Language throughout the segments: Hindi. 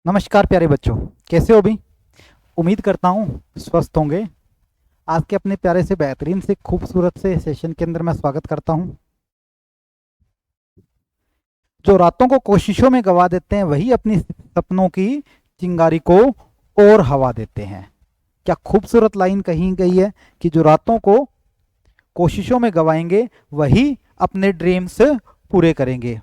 नमस्कार प्यारे बच्चों, कैसे हो भी। उम्मीद करता हूँ स्वस्थ होंगे। आज के अपने प्यारे से बेहतरीन से खूबसूरत से सेशन के अंदर मैं स्वागत करता हूँ। जो रातों को कोशिशों में गवा देते हैं वही अपनी सपनों की चिंगारी को और हवा देते हैं। क्या खूबसूरत लाइन कही गई है कि जो रातों को कोशिशों में गवाएंगे वही अपने ड्रीम्स पूरे करेंगे।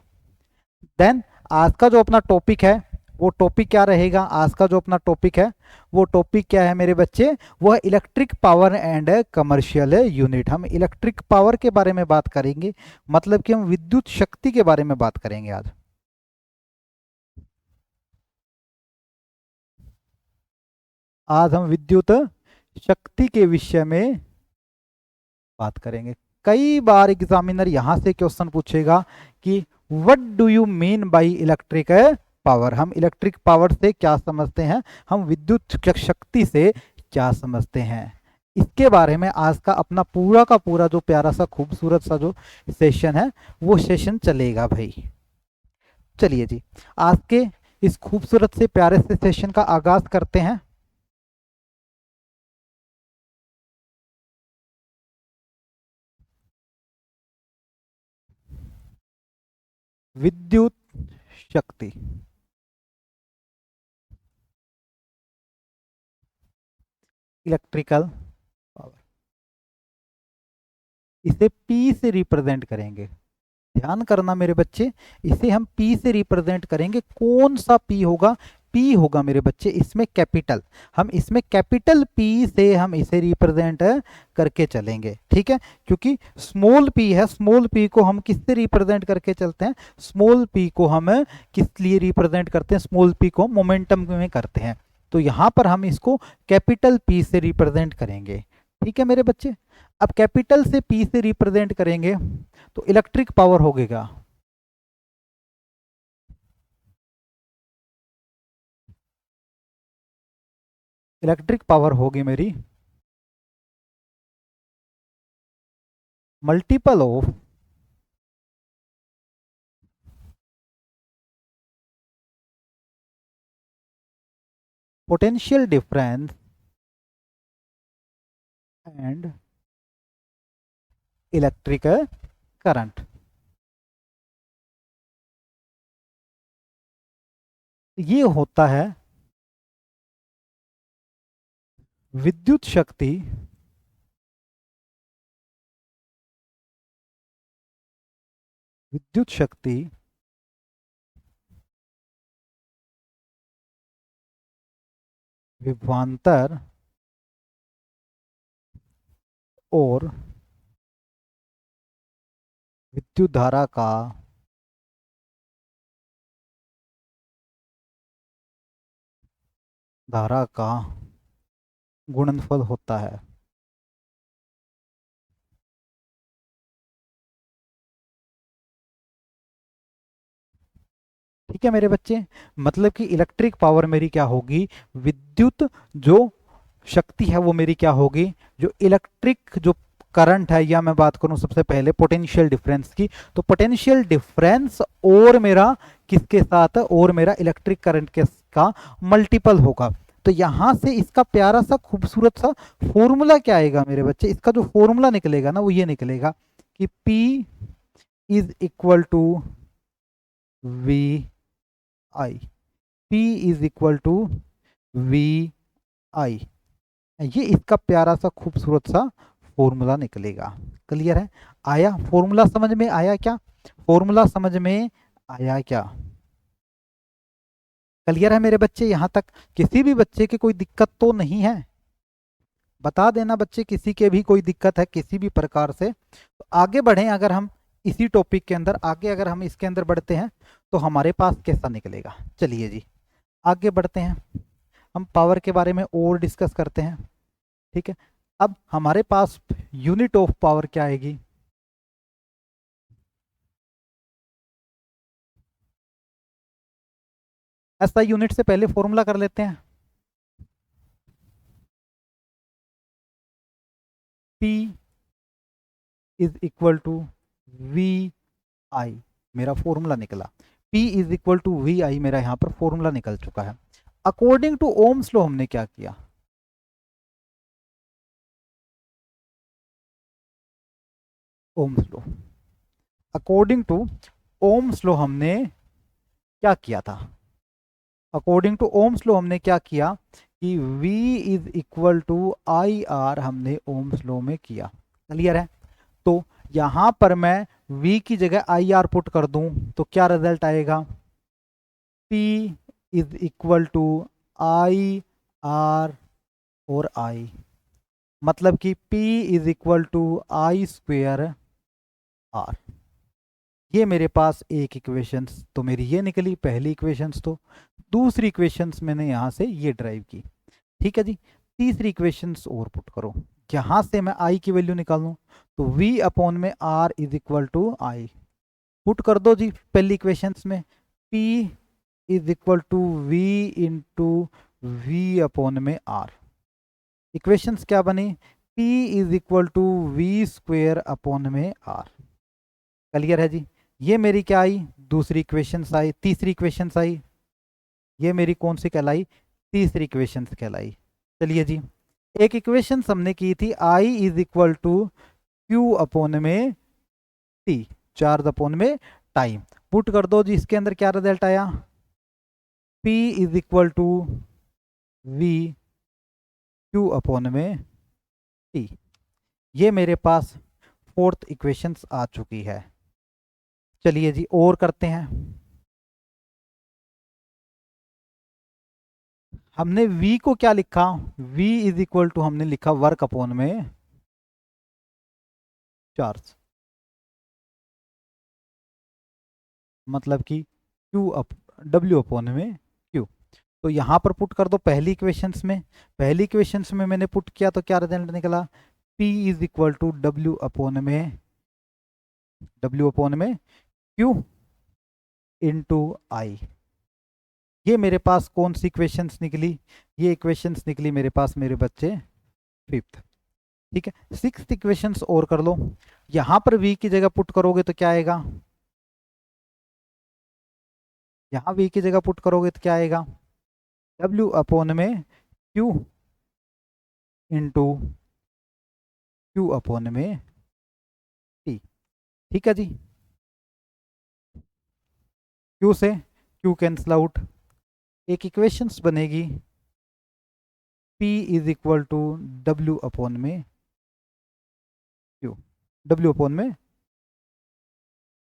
देन आज का जो अपना टॉपिक है वो टॉपिक क्या रहेगा। आज का जो अपना टॉपिक है वो टॉपिक क्या है मेरे बच्चे, वो है electric power and commercial unit. हम इलेक्ट्रिक पावर के बारे में बात करेंगे, मतलब कि हम विद्युत शक्ति के बारे में बात करेंगे। आज हम विद्युत शक्ति के विषय में बात करेंगे। कई बार एग्जामिनर यहां से क्वेश्चन पूछेगा कि what do you mean by electric power. हम इलेक्ट्रिक पावर से क्या समझते हैं, हम विद्युत शक्ति से क्या समझते हैं। इसके बारे में आज का अपना पूरा का पूरा जो प्यारा सा खूबसूरत सा जो सेशन है वो सेशन चलेगा भाई। चलिए जी, आज के इस खूबसूरत से प्यारे से सेशन का आगाज करते हैं। विद्युत शक्ति, इलेक्ट्रिकल पावर, इसे पी से रिप्रेजेंट करेंगे। ध्यान करना मेरे बच्चे, इसे हम पी से रिप्रेजेंट करेंगे। कौन सा पी होगा, पी होगा मेरे बच्चे इसमें कैपिटल। हम इसमें कैपिटल पी से हम इसे रिप्रेजेंट करके चलेंगे, ठीक है। क्योंकि स्मॉल पी है, स्मॉल पी को हम किससे रिप्रेजेंट करके चलते हैं, स्मॉल पी को हम किस लिए रिप्रेजेंट करते हैं, स्मॉल पी को मोमेंटम में करते हैं। तो यहां पर हम इसको कैपिटल पी से रिप्रेजेंट करेंगे, ठीक है मेरे बच्चे। अब कैपिटल से पी से रिप्रेजेंट करेंगे तो इलेक्ट्रिक पावर होगेगा, इलेक्ट्रिक पावर होगी मेरी multiple of potential difference and electric current. ये होता है विद्युत शक्ति विद्युत शक्ति विभवांतर और विद्युत धारा का गुणनफल होता है। ठीक है मेरे बच्चे, मतलब कि इलेक्ट्रिक पावर मेरी क्या होगी, विद्युत जो शक्ति है वो मेरी क्या होगी, जो इलेक्ट्रिक जो करंट है, या मैं बात करूं सबसे पहले पोटेंशियल डिफरेंस की, तो पोटेंशियल डिफरेंस और मेरा किसके साथ, और मेरा इलेक्ट्रिक करंट के का मल्टीपल होगा। तो यहां से इसका प्यारा सा खूबसूरत सा फॉर्मूला क्या आएगा मेरे बच्चे, इसका जो फॉर्मूला निकलेगा ना वो ये निकलेगा कि P is equal to V I, P is equal to V I. ये इसका प्यारा सा खूबसूरत सा फॉर्मूला निकलेगा। क्लियर है, आया फॉर्मूला समझ में आया क्या, फॉर्मूला समझ में आया क्या। क्लियर है मेरे बच्चे, यहां तक किसी भी बच्चे की कोई दिक्कत तो नहीं है, बता देना बच्चे किसी के भी कोई दिक्कत है किसी भी प्रकार से। तो आगे बढ़े, अगर हम इसी टॉपिक के अंदर आगे अगर हम इसके अंदर बढ़ते हैं तो हमारे पास कैसा निकलेगा। चलिए जी आगे बढ़ते हैं, हम पावर के बारे में और डिस्कस करते हैं, ठीक है। अब हमारे पास यूनिट ऑफ पावर क्या आएगी, ऐसा यूनिट से पहले फॉर्मूला कर लेते हैं। P is equal to V I, मेरा फॉर्मूला निकला। P is equal to V I मेरा यहाँ पर फॉर्मूला निकल चुका है। अकॉर्डिंग टू ओम्स लॉ हमने क्या किया, Ohm's law, according to Ohm's law हमने क्या किया था, अकॉर्डिंग टू ओम्स लॉ हमने क्या किया कि V is equal to I R हमने ओम्स लॉ में किया। क्लियर है? तो यहां पर मैं V की जगह आई आर पुट कर दूं तो क्या रिजल्ट आएगा, P is equal to I R और आई, मतलब कि P is equal to I square R. ये मेरे पास एक इक्वेशंस तो मेरी ये निकली पहली इक्वेशंस। तो दूसरी इक्वेशंस मैंने यहां से ये ड्राइव की। ठीक है जी। तीसरी इक्वेशंस और पुट करो, यहां से मैं आई की वैल्यू निकालूं तो v अपॉन में r is equal to I, put कर दो जी पहली इक्वेशंस में, p is equal to v into V upon में r। इक्वेशंस क्या बनी, p is equal to V square upon में r। क्लियर है जी? ये मेरी क्या आई, दूसरी इक्वेशंस आई। तीसरी इक्वेशंस आई, ये मेरी कौन सी कहलाई, तीसरी इक्वेशंस कहलाई। चलिए जी, एक इक्वेशन हमने की थी I is equal to Q upon में टी, चार्ज अपॉन में टाइम। पुट कर दो जी, इसके अंदर क्या रिजल्ट आया, P is equal to V Q upon में टी। ये मेरे पास फोर्थ इक्वेशन आ चुकी है। चलिए जी और करते हैं। हमने V को क्या लिखा, V इज इक्वल टू हमने लिखा वर्क अपॉन में चार्ज, मतलब कि Q अप W अपॉन में Q। तो यहां पर पुट कर दो पहली इक्वेशंस में, पहली इक्वेशंस में मैंने पुट किया तो क्या रिजल्ट निकला, P is equal to W upon में Q इंटू आई। ये मेरे पास कौन सी इक्वेशंस निकली, ये इक्वेशंस निकली मेरे पास मेरे बच्चे फिफ्थ। ठीक है, सिक्स्थ इक्वेशंस और कर लो। यहां पर V की जगह पुट करोगे तो क्या आएगा, यहां V की जगह पुट करोगे तो क्या आएगा, W अपॉन में Q इंटू Q अपॉन में T। ठीक है जी, Q से Q कैंसिल आउट, एक इक्वेशंस बनेगी P is equal to W upon में Q, W अपॉन में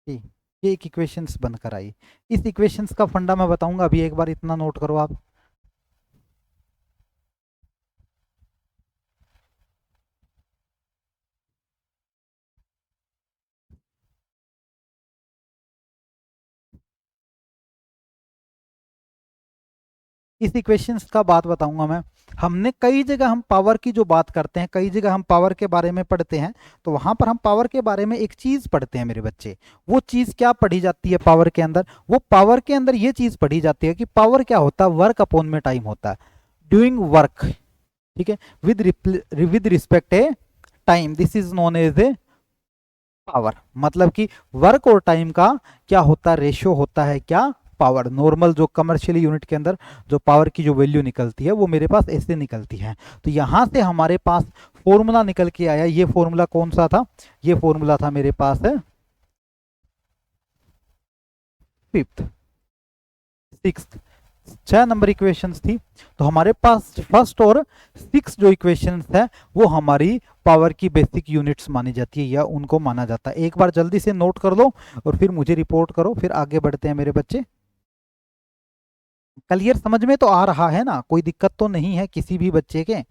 T। ये एक इक्वेशंस बनकर आई। इस इक्वेशंस का फंडा मैं बताऊंगा, अभी एक बार इतना नोट करो आप। इस इक्वेशंस का बात बताऊंगा मैं। हमने कई जगह हम पावर की जो बात करते हैं, कई जगह हम पावर के बारे में पढ़ते हैं, तो वहां पर हम पावर के बारे में एक चीज पढ़ते हैं मेरे बच्चे। वो चीज क्या पढ़ी जाती है पावर के अंदर, वो पावर के अंदर ये चीज पढ़ी जाती है कि पावर क्या होता है, वर्क अपॉन में टाइम होता है, डूइंग वर्क। ठीक है, with respect a time, this is known as a power. मतलब कि वर्क और टाइम का क्या होता है, रेशियो होता है क्या, पावर। नॉर्मल जो कमर्शियल यूनिट के अंदर जो पावर की जो वैल्यू निकलती है वो मेरे पास ऐसे निकलती है। तो यहां से हमारे पास फॉर्मूला निकल के आया। ये फॉर्मूला कौन सा था, ये फॉर्मूला था मेरे पास है फिफ्थ, सिक्स्थ, 6 नंबर इक्वेशंस थी। तो हमारे पास फर्स्ट और सिक्स जो इक्वेशंस है वो हमारी पावर की बेसिक यूनिट्स मानी जाती है या उनको माना जाता है। एक बार जल्दी से नोट कर लो और फिर मुझे रिपोर्ट करो, फिर आगे बढ़ते हैं मेरे बच्चे। क्लियर, समझ में तो आ रहा है ना, कोई दिक्कत तो नहीं है किसी भी बच्चे के,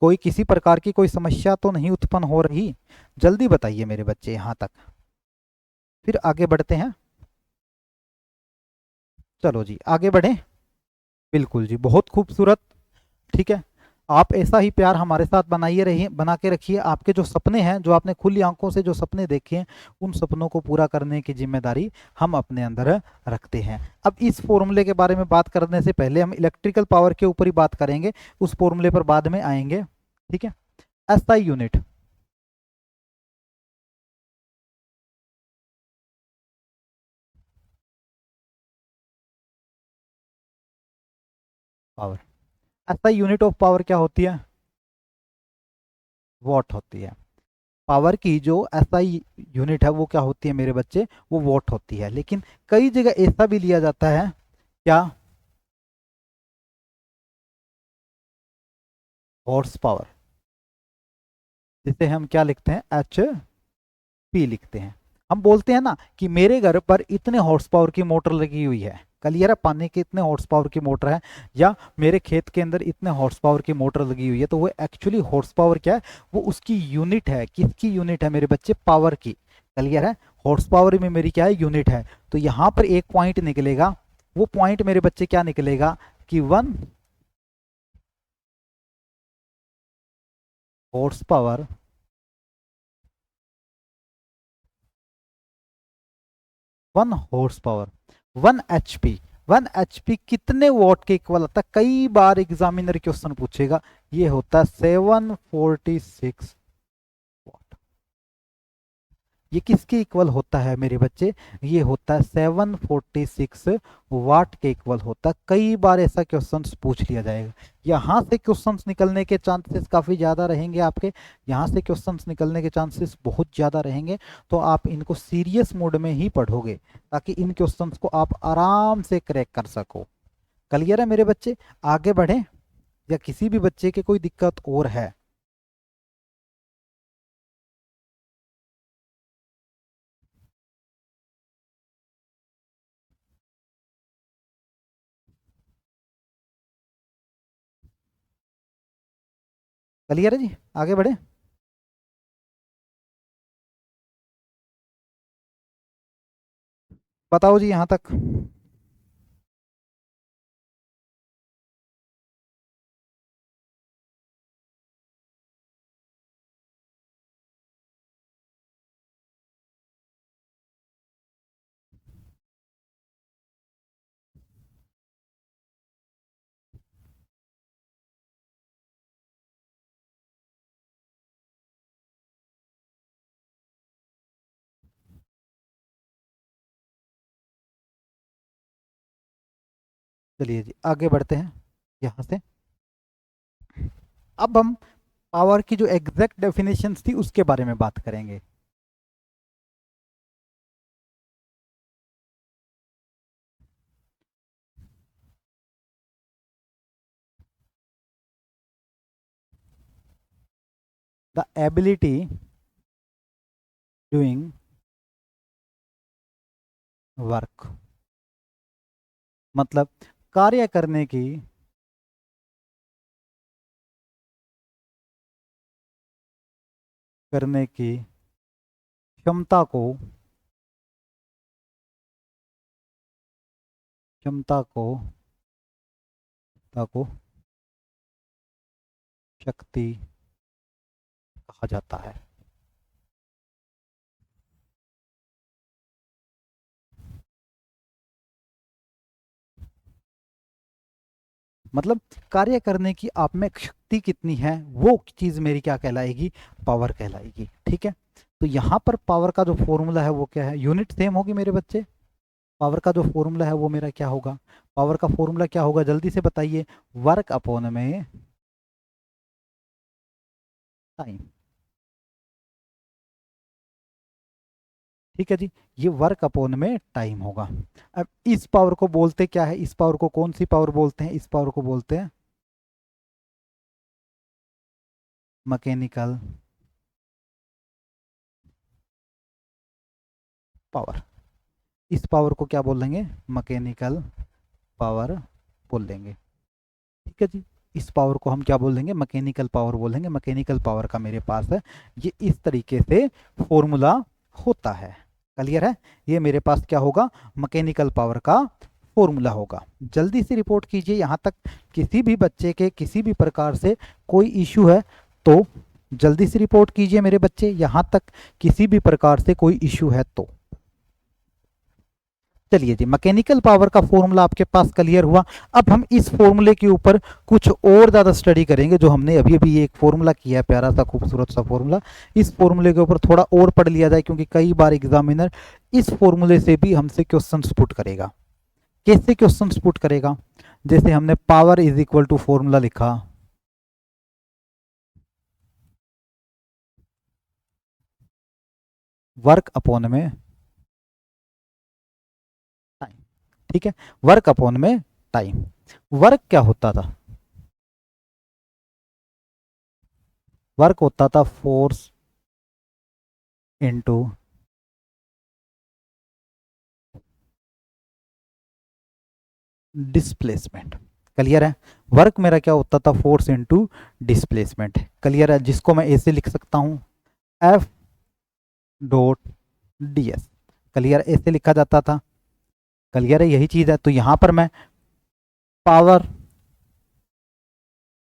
कोई किसी प्रकार की कोई समस्या तो नहीं उत्पन्न हो रही, जल्दी बताइए मेरे बच्चे यहां तक, फिर आगे बढ़ते हैं। चलो जी आगे बढ़े, बिल्कुल जी, बहुत खूबसूरत। ठीक है, आप ऐसा ही प्यार हमारे साथ बनाइए रहिए, बना के रखिए। आपके जो सपने हैं, जो आपने खुली आंखों से जो सपने देखे हैं, उन सपनों को पूरा करने की जिम्मेदारी हम अपने अंदर रखते हैं। अब इस फॉर्मूले के बारे में बात करने से पहले हम इलेक्ट्रिकल पावर के ऊपर ही बात करेंगे, उस फॉर्मूले पर बाद में आएंगे। ठीक है, एसआई यूनिट, पावर। ऐसा यूनिट ऑफ पावर क्या होती है? वॉट होती है। पावर की जो एसआई यूनिट है वो क्या होती है मेरे बच्चे? वो वॉट होती है। लेकिन कई जगह ऐसा भी लिया जाता है क्या? हॉर्स पावर, जिसे हम क्या लिखते हैं? एच पी लिखते हैं। हम बोलते हैं ना कि मेरे घर पर इतने हॉर्स पावर की मोटर लगी हुई है, क्लियर है? पानी के इतने हॉर्स पावर की मोटर है, या मेरे खेत के अंदर इतने हॉर्स पावर की मोटर लगी हुई है, तो वो एक्चुअली हॉर्स पावर क्या है? वो उसकी यूनिट है। किसकी यूनिट है मेरे बच्चे? पावर की। क्लियर है? हॉर्स पावर में मेरी क्या है? यूनिट है। तो यहां पर एक पॉइंट निकलेगा, वो पॉइंट मेरे बच्चे क्या निकलेगा कि 1 horse power, 1 horse power, 1 HP। 1 HP कितने वॉट के इक्वल होता है? कई बार एग्जामिनर क्वेश्चन पूछेगा। ये होता है 746 वॉट। ये किसके इक्वल होता है मेरे बच्चे? ये होता है 746 वाट के इक्वल होता है। कई बार ऐसा क्वेश्चन पूछ लिया जाएगा। यहाँ से क्वेश्चंस निकलने के चांसेस काफी ज्यादा रहेंगे आपके। यहाँ से क्वेश्चंस निकलने के चांसेस बहुत ज्यादा रहेंगे। तो आप इनको सीरियस मोड में ही पढ़ोगे, ताकि इन क्वेश्चंस को आप आराम से क्रैक कर सको। क्लियर है मेरे बच्चे? आगे बढ़े, या किसी भी बच्चे के कोई दिक्कत और है? क्लियर है जी? आगे बढ़े। बताओ जी यहाँ तक। चलिए जी आगे बढ़ते हैं यहाँ से। अब हम पावर की जो एग्जैक्ट डेफिनेशन थी उसके बारे में बात करेंगे। द एबिलिटी डूइंग वर्क, मतलब कार्य करने की क्षमता को, क्षमता को क्षमता को शक्ति कहा जाता है। मतलब कार्य करने की आप में शक्ति कितनी है, वो चीज मेरी क्या कहलाएगी? पावर कहलाएगी। ठीक है? तो यहाँ पर पावर का जो फॉर्मूला है वो क्या है? यूनिट सेम होगी मेरे बच्चे। पावर का जो फॉर्मूला है वो मेरा क्या होगा? पावर का फॉर्मूला क्या होगा? जल्दी से बताइए। वर्क अपॉन में टाइम। ठीक है जी? ये वर्क अपॉन में टाइम होगा। अब इस पावर को बोलते क्या है? इस पावर को कौन सी पावर बोलते हैं? इस पावर को बोलते हैं मैकेनिकल पावर। इस पावर को क्या बोल देंगे? मैकेनिकल पावर बोल देंगे। ठीक है जी? इस पावर को हम क्या बोल देंगे? मैकेनिकल पावर बोलेंगे। मैकेनिकल पावर का मेरे पास है ये इस तरीके से फॉर्मूला होता है। क्लियर है? ये मेरे पास क्या होगा? मैकेनिकल पावर का फॉर्मूला होगा। जल्दी से रिपोर्ट कीजिए यहाँ तक। किसी भी बच्चे के किसी भी प्रकार से कोई इश्यू है तो जल्दी से रिपोर्ट कीजिए मेरे बच्चे। यहाँ तक किसी भी प्रकार से कोई इश्यू है तो। चलिए जी, मैकेनिकल पावर का फॉर्मूला आपके पास क्लियर हुआ। अब हम इस फॉर्मूले के ऊपर कुछ और ज़्यादा स्टडी करेंगे। जो हमने अभी अभी ये एक फॉर्मूला किया है, प्यारा सा खूबसूरत सा फॉर्मूला, इस फॉर्मूले के ऊपर थोड़ा और पढ़ लिया जाए, क्योंकि कई बार एग्जामिनर इस फॉर्मूले से भी हमसे क्वेश्चन पुट करेगा। कैसे क्वेश्चन पुट करेगा? जैसे हमने power is equal to formula लिखा, वर्क अपॉन में टाइम। ठीक है, वर्क अपॉन में टाइम। वर्क क्या होता था? वर्क होता था फोर्स इनटू डिस्प्लेसमेंट। क्लियर है? वर्क मेरा क्या होता था? Force into displacement. क्लियर है? जिसको मैं ऐसे लिख सकता हूं, F dot D S. Clear? ऐसे लिखा जाता था। क्लियर है? यही चीज है। तो यहां पर मैं पावर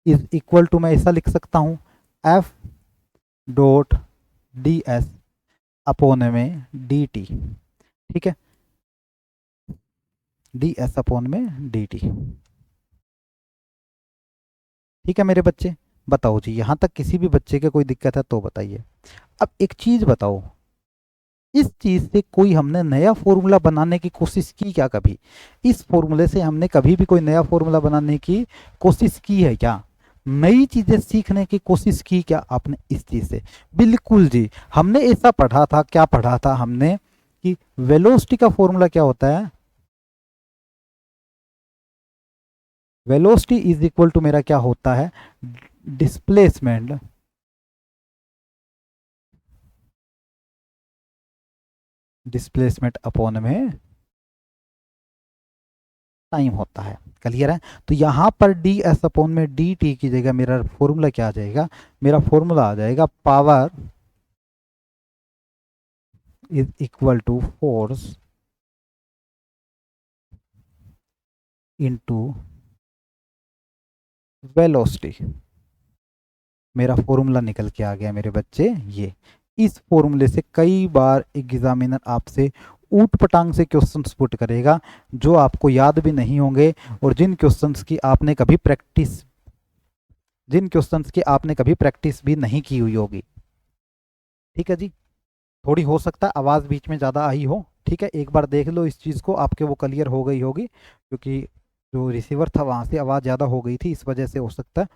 इज इक्वल टू, मैं ऐसा लिख सकता हूं, F dot D S upon में डी टी। ठीक है, डी एस अपोन में डी टी। ठीक है मेरे बच्चे, बताओ जी, यहां तक किसी भी बच्चे के कोई दिक्कत है तो बताइए। अब एक चीज बताओ, इस चीज से कोई हमने नया फॉर्मूला बनाने की कोशिश की क्या कभी? इस फॉर्मूले से हमने कभी भी कोई नया फॉर्मूला बनाने की कोशिश की है क्या? नई चीजें सीखने की कोशिश की क्या आपने इस चीज से? बिल्कुल जी। हमने ऐसा पढ़ा था, क्या पढ़ा था हमने, कि वेलोसिटी का फॉर्मूला क्या होता है? वेलोसिटी इज इक्वल टू मेरा क्या होता है? डिस्प्लेसमेंट डिस्प्लेसमेंट अपॉन में टाइम होता है। क्लियर है? तो यहां पर डी एस अपॉन में डी टी की जगह मेरा फॉर्मूला क्या आ जाएगा? मेरा फॉर्मूला आ जाएगा power is equal to force into velocity. मेरा फॉर्मूला निकल के आ गया मेरे बच्चे ये। इस फॉर्मूले से कई बार एग्जामिनर आपसे ऊट पटांग से क्वेश्चंस पुट करेगा, जो आपको याद भी नहीं होंगे, और जिन क्वेश्चंस की आपने कभी प्रैक्टिस भी नहीं की हुई होगी। ठीक है जी। थोड़ी हो सकता है आवाज़ बीच में ज़्यादा आई हो। ठीक है, एक बार देख लो इस चीज़ को, आपके वो क्लियर हो गई होगी, क्योंकि जो रिसीवर था वहाँ से आवाज़ ज़्यादा हो गई थी, इस वजह से हो सकता है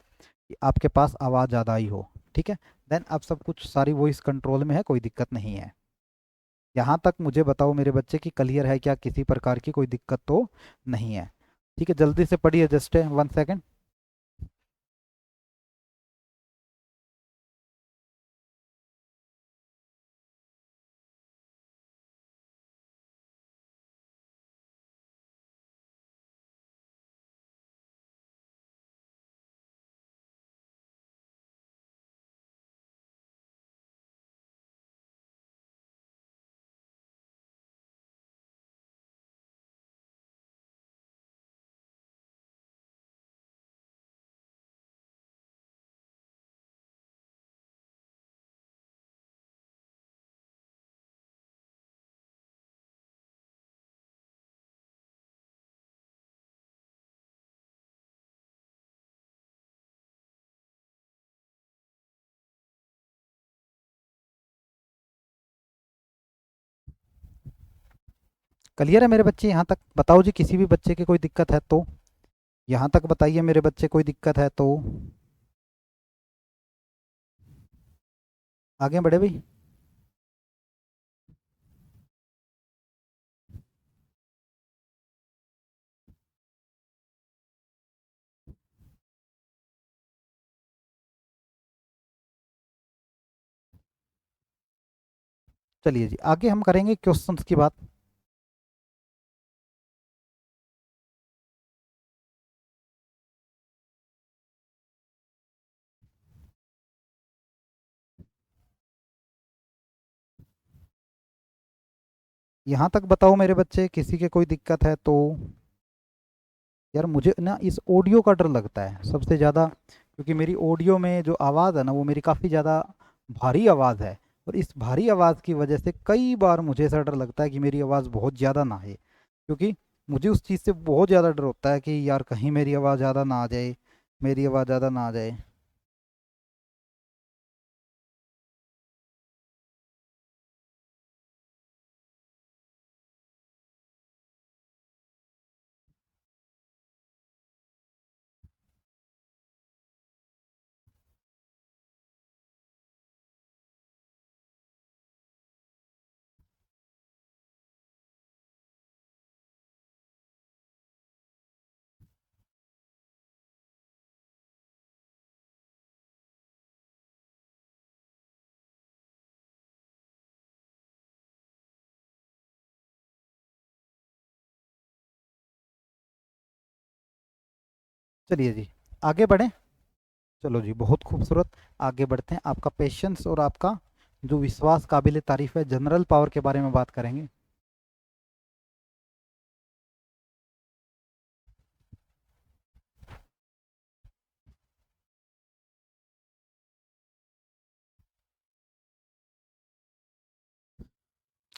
कि आपके पास आवाज़ ज़्यादा आई हो। ठीक है, देन अब सब कुछ सारी वॉइस कंट्रोल में है, कोई दिक्कत नहीं है। यहाँ तक मुझे बताओ मेरे बच्चे की क्लियर है क्या? किसी प्रकार की कोई दिक्कत तो नहीं है? ठीक है, जल्दी से पढ़िए, जस्ट 1 सेकेंड। क्लियर है मेरे बच्चे? यहाँ तक बताओ जी, किसी भी बच्चे की कोई दिक्कत है तो यहाँ तक बताइए मेरे बच्चे, कोई दिक्कत है तो आगे बढ़े भाई। चलिए जी, आगे हम करेंगे क्वेश्चंस की बात। यहाँ तक बताओ मेरे बच्चे, किसी के कोई दिक्कत है तो? यार मुझे ना इस ऑडियो का डर लगता है सबसे ज़्यादा, क्योंकि मेरी ऑडियो में जो आवाज़ है ना, वो मेरी काफ़ी ज़्यादा भारी आवाज़ है, और इस भारी आवाज़ की वजह से कई बार मुझे ऐसा डर लगता है कि मेरी आवाज़ बहुत ज़्यादा ना आए, क्योंकि मुझे उस चीज़ से बहुत ज़्यादा डर होता है कि यार कहीं मेरी आवाज़ ज़्यादा ना आ जाए, मेरी आवाज़ ज़्यादा ना आ जाए। चलिए जी आगे बढ़ें। चलो जी बहुत खूबसूरत, आगे बढ़ते हैं। आपका पेशेंस और आपका जो विश्वास काबिल तारीफ है। जनरल पावर के बारे में बात करेंगे।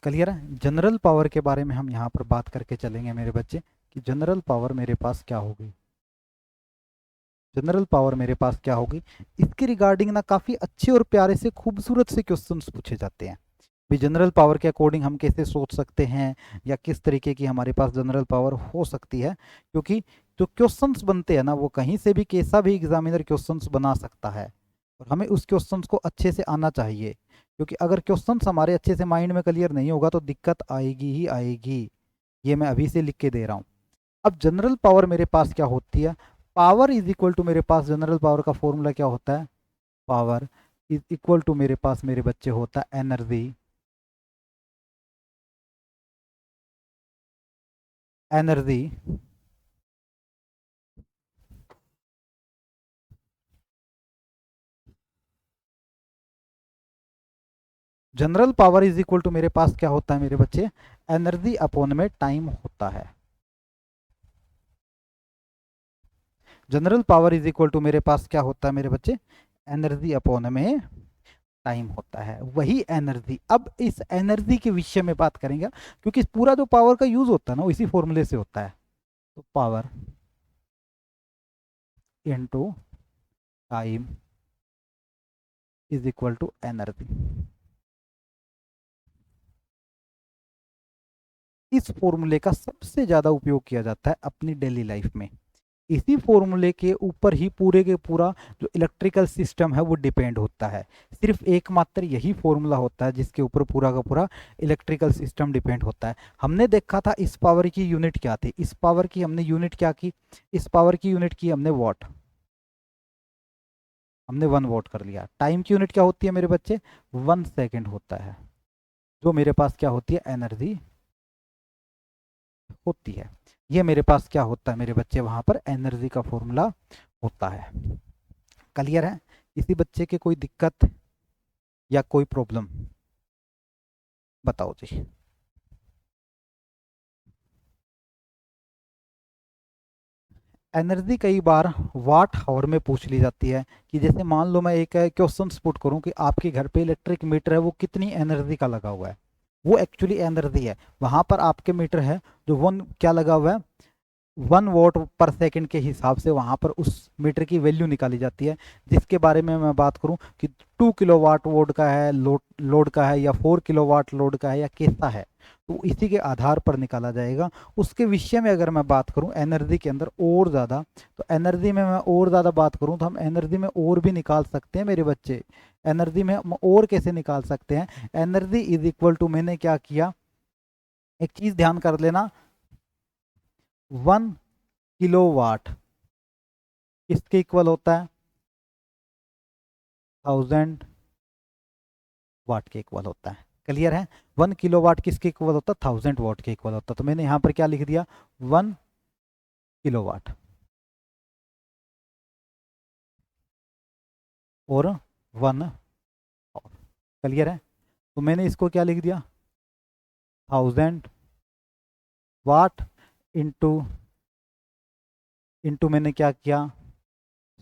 क्लियर है? जनरल पावर के बारे में हम यहाँ पर बात करके चलेंगे मेरे बच्चे, कि जनरल पावर मेरे पास क्या होगी। जनरल पावर मेरे पास क्या होगी, इसके रिगार्डिंग ना काफ़ी अच्छे और प्यारे से खूबसूरत से क्वेश्चंस पूछे जाते हैं। भी जनरल पावर के अकॉर्डिंग हम कैसे सोच सकते हैं, या किस तरीके की हमारे पास जनरल पावर हो सकती है। क्योंकि जो क्वेश्चंस बनते हैं ना, वो कहीं से भी कैसा भी एग्जामिनर क्वेश्चंस बना सकता है, और हमें उस क्वेश्चंस को अच्छे से आना चाहिए। क्योंकि अगर क्वेश्चंस हमारे अच्छे से माइंड में क्लियर नहीं होगा तो दिक्कत आएगी ही आएगी। ये मैं अभी से लिख के दे रहा हूँ। अब जनरल पावर मेरे पास क्या होती है, पावर इज इक्वल टू, मेरे पास जनरल पावर का फॉर्मूला क्या होता है, पावर इज इक्वल टू मेरे पास मेरे बच्चे होता है energy. Energy general power is equal to मेरे पास क्या होता है मेरे बच्चे, एनर्जी अपॉन में टाइम होता है। General power is equal to मेरे पास क्या होता है मेरे बच्चे, एनर्जी अपॉन में टाइम होता है। वही एनर्जी, अब इस एनर्जी के विषय में बात करेंगे, क्योंकि पूरा जो पावर का यूज होता है ना वो इसी फॉर्मूले से होता है। तो power into time is equal to energy. इस फॉर्मूले का सबसे ज्यादा उपयोग किया जाता है अपनी डेली लाइफ में। इसी फॉर्मूले के ऊपर ही पूरे के पूरा जो इलेक्ट्रिकल सिस्टम है वो डिपेंड होता है। सिर्फ एकमात्र यही फॉर्मूला होता है जिसके ऊपर पूरा का पूरा इलेक्ट्रिकल सिस्टम डिपेंड होता है। हमने देखा था इस पावर की यूनिट क्या थी, इस पावर की हमने यूनिट क्या की, इस पावर की यूनिट की हमने वॉट, हमने 1 वॉट कर लिया। टाइम की यूनिट क्या होती है मेरे बच्चे, 1 सेकेंड होता है, जो मेरे पास क्या होती है, एनर्जी होती है। ये मेरे पास क्या होता है मेरे बच्चे, वहां पर एनर्जी का फॉर्मूला होता है। क्लियर है? किसी बच्चे के कोई दिक्कत या कोई प्रॉब्लम, बताओ जी। एनर्जी कई बार वाट हावर में पूछ ली जाती है, कि जैसे मान लो मैं एक क्वेश्चन पुट करूं कि आपके घर पे इलेक्ट्रिक मीटर है, वो कितनी एनर्जी का लगा हुआ है। वो एक्चुअली एनर्जी है, वहां पर आपके मीटर है जो वन क्या लगा हुआ है, 1 वॉट पर सेकंड के हिसाब से वहां पर उस मीटर की वैल्यू निकाली जाती है। जिसके बारे में मैं बात करूं कि 2 किलोवाट लोड का है, लोड का है, या 4 किलोवाट लोड का है, या कैसा है, तो इसी के आधार पर निकाला जाएगा। उसके विषय में अगर मैं बात करूं एनर्जी के अंदर और ज़्यादा, तो एनर्जी में मैं और ज़्यादा बात करूं तो हम एनर्जी में और भी निकाल सकते हैं मेरे बच्चे। एनर्जी में हम और कैसे निकाल सकते हैं, एनर्जी इज इक्वल टू, मैंने क्या किया, एक चीज़ ध्यान कर लेना, 1 किलोवाट किसके इक्वल होता है, 1000 वाट के इक्वल होता है। क्लियर है? 1 किलोवाट किसके इक्वल होता है, 1000 वाट के इक्वल होता है। तो मैंने यहां पर क्या लिख दिया, 1 किलोवाट और 1 और। क्लियर है? तो मैंने इसको क्या लिख दिया, 1000 वाट इंटू इंटू मैंने क्या किया,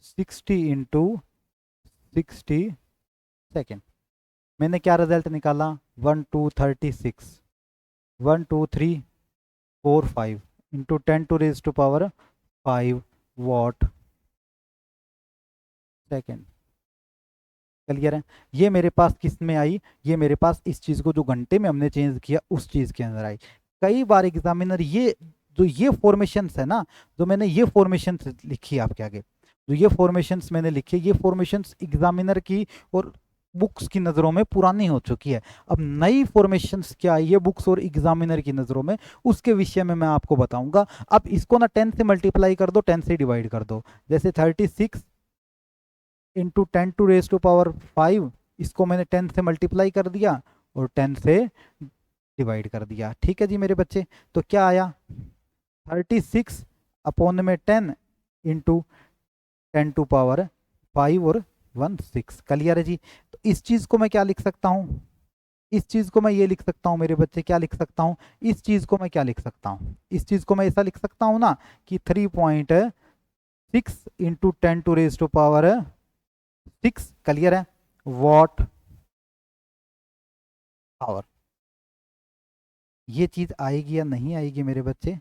60 इंटू 60 सेकेंड। मैंने क्या रिजल्ट निकाला, 1236, 12345 इंटू 10⁻⁵ क्लियर है? ये मेरे पास किस में आई, ये मेरे पास इस चीज को जो घंटे में हमने चेंज किया उस चीज के अंदर आई। कई बार एग्जामिनर ये जो ये फॉर्मेशंस है ना, जो मैंने ये फॉर्मेशंस लिखी है आपके आगे, जो ये फॉर्मेशंस मैंने लिखी है, ये फॉर्मेशंस एग्जामिनर की और बुक्स की नज़रों में पुरानी हो चुकी है। अब नई फॉर्मेशंस क्या है, ये बुक्स और एग्जामिनर की नज़रों में, उसके विषय में मैं आपको बताऊंगा। अब इसको ना 10 से मल्टीप्लाई कर दो, 10 से डिवाइड कर दो। जैसे 36 × 10⁻⁵ इसको मैंने 10 से मल्टीप्लाई कर दिया और 10 से डिवाइड कर दिया। ठीक है जी मेरे बच्चे, तो क्या आया, 36 अपॉन में 10 इंटू 10⁵ और 1 6। क्लियर है जी। तो इस चीज को मैं क्या लिख सकता हूँ, इस चीज को मैं ये लिख सकता हूँ मेरे बच्चे, क्या लिख सकता हूँ, इस चीज को मैं क्या लिख सकता हूँ, इस चीज को मैं ऐसा लिख सकता हूँ ना कि 3.6 इंटू 10⁶ क्लियर है, वॉट आवर। ये चीज आएगी या नहीं आएगी मेरे बच्चे,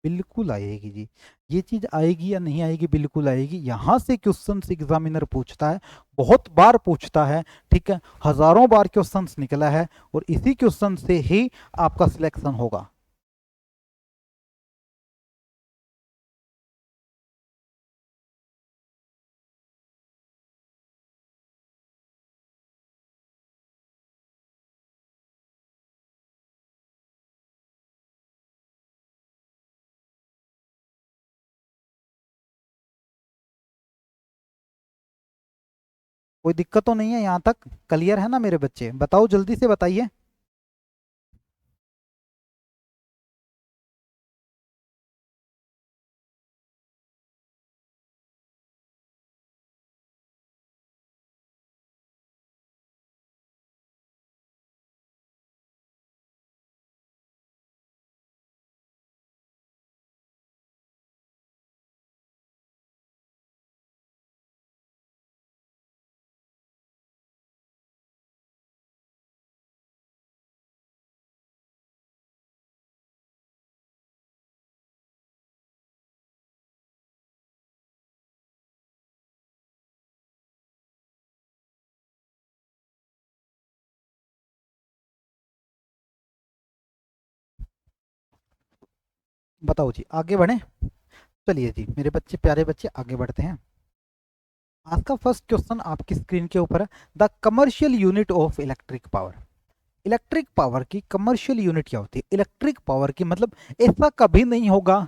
बिल्कुल आएगी जी। ये चीज आएगी या नहीं आएगी, बिल्कुल आएगी। यहां से क्वेश्चन एग्जामिनर पूछता है, बहुत बार पूछता है, ठीक है, हजारों बार क्वेश्चन निकला है, और इसी क्वेश्चन से ही आपका सिलेक्शन होगा। कोई दिक्कत तो नहीं है यहाँ तक, क्लियर है ना मेरे बच्चे, बताओ जल्दी से बताइए। बताओ जी, आगे बढ़े। चलिए जी मेरे बच्चे, प्यारे बच्चे, आगे बढ़ते हैं। आज का फर्स्ट क्वेश्चन आपकी स्क्रीन के ऊपर है, the commercial unit of electric power. Electric power की कमर्शियल यूनिट क्या होती है, इलेक्ट्रिक पावर की मतलब ऐसा कभी नहीं होगा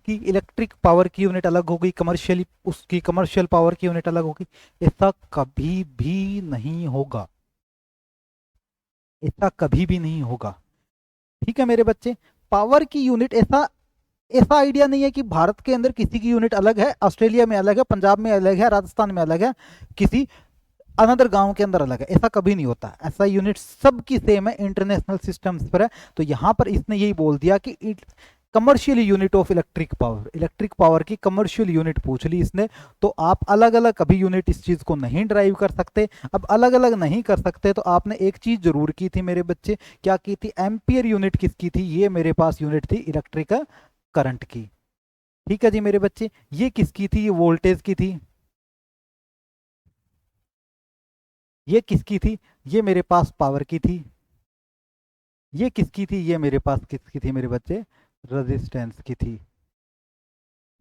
कि इलेक्ट्रिक पावर की यूनिट अलग होगी, कमर्शियली उसकी कमर्शियल पावर की यूनिट अलग होगी, ऐसा कभी भी नहीं होगा, ऐसा कभी भी नहीं होगा। ठीक है मेरे बच्चे, पावर की यूनिट ऐसा ऐसा आइडिया नहीं है कि भारत के अंदर किसी की यूनिट अलग है, ऑस्ट्रेलिया में अलग है, पंजाब में अलग है, राजस्थान में अलग है, किसी अनदर गांव के अंदर अलग है, ऐसा कभी नहीं होता। ऐसा यूनिट सबकी सेम है, इंटरनेशनल सिस्टम्स पर है। तो यहां पर इसने यही बोल दिया कि commercial unit of electric power, electric power की कमर्शियल यूनिट पूछ ली इसने। तो आप अलग अलग कभी यूनिट इस चीज को नहीं ड्राइव कर सकते। अब अलग अलग नहीं कर सकते तो आपने एक चीज जरूर की थी मेरे बच्चे, क्या की थी, एम्पियर यूनिट किसकी थी, ये मेरे पास यूनिट थी इलेक्ट्रिक करंट की। ठीक है जी मेरे बच्चे, ये किसकी थी, ये वोल्टेज की थी। ये किसकी थी, ये मेरे पास पावर की थी। ये किसकी थी, ये मेरे पास किसकी थी मेरे बच्चे, रेजिस्टेंस की थी।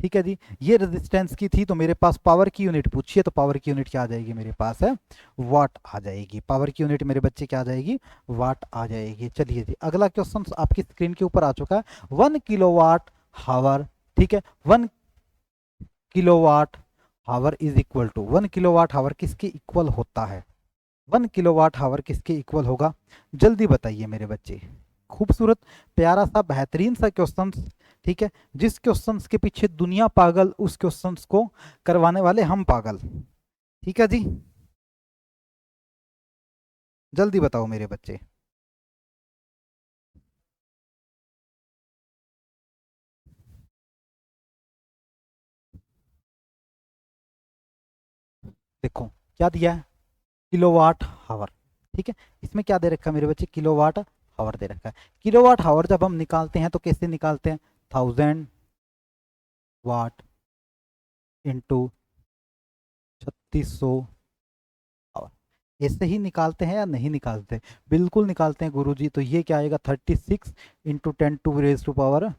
ठीक है जी, ये रेजिस्टेंस की थी। तो मेरे पास पावर की यूनिट पूछिए, तो पावर की यूनिट क्या आ जाएगी मेरे पास है, वाट आ जाएगी। पावर की यूनिट मेरे बच्चे क्या आ जाएगी, वाट आ जाएगी। चलिए जी अगला क्वेश्चन आपकी स्क्रीन के ऊपर आ चुका है, 1 किलोवाट हावर। ठीक है, 1 kilowatt hour is equal to, 1 kilowatt hour किसके इक्वल होता है, 1 किलोवाट हावर किसके इक्वल होगा, जल्दी बताइए मेरे बच्चे। खूबसूरत, प्यारा सा, बेहतरीन सा क्वेश्चन। ठीक है, जिस क्वेश्चन के पीछे दुनिया पागल, उस क्वेश्चन को करवाने वाले हम पागल। ठीक है जी, जल्दी बताओ मेरे बच्चे। देखो क्या दिया है, किलोवाट हावर। ठीक है, इसमें क्या दे रखा है मेरे बच्चे, किलोवाट हावर दे रखा है। किलोवाट हावर जब हम निकालते हैं तो कैसे निकालते हैं, 1000 वाट इंटू 3600 आवर। ऐसे ही निकालते हैं या नहीं निकालते, बिल्कुल निकालते हैं गुरुजी। तो ये क्या आएगा, 36 इंटू 10⁵ आवर।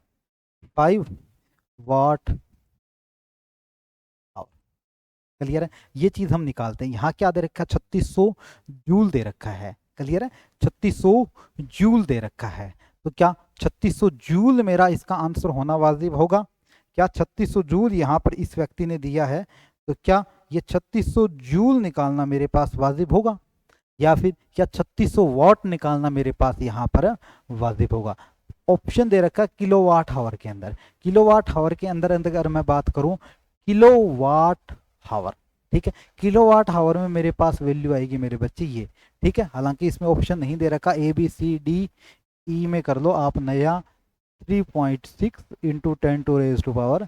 क्लियर है, ये चीज हम निकालते हैं। यहाँ क्या दे रखा है, 3600 जूल दे रखा है। क्लियर है, 3600 जूल दे रखा है। तो क्या 3600 जूल मेरा इसका आंसर होना वाजिब होगा, क्या 3600 जूल यहाँ पर इस व्यक्ति ने दिया है, तो क्या ये 3600 जूल निकालना मेरे पास वाजिब होगा, या फिर क्या 3600 वाट निकालना मेरे पास यहाँ पर वाजिब होगा। ऑप्शन दे रखा है किलोवाट हावर के अंदर, किलोवाट हावर के अंदर अंदर अगर मैं बात करूं, किलोवाट हावर। ठीक है, किलोवाट हावर में मेरे पास वैल्यू आएगी मेरे बच्चे ये। ठीक है, हालांकि इसमें ऑप्शन नहीं दे रखा, A B C D E में कर लो आप नया 3.6 इंटू 10⁻⁶।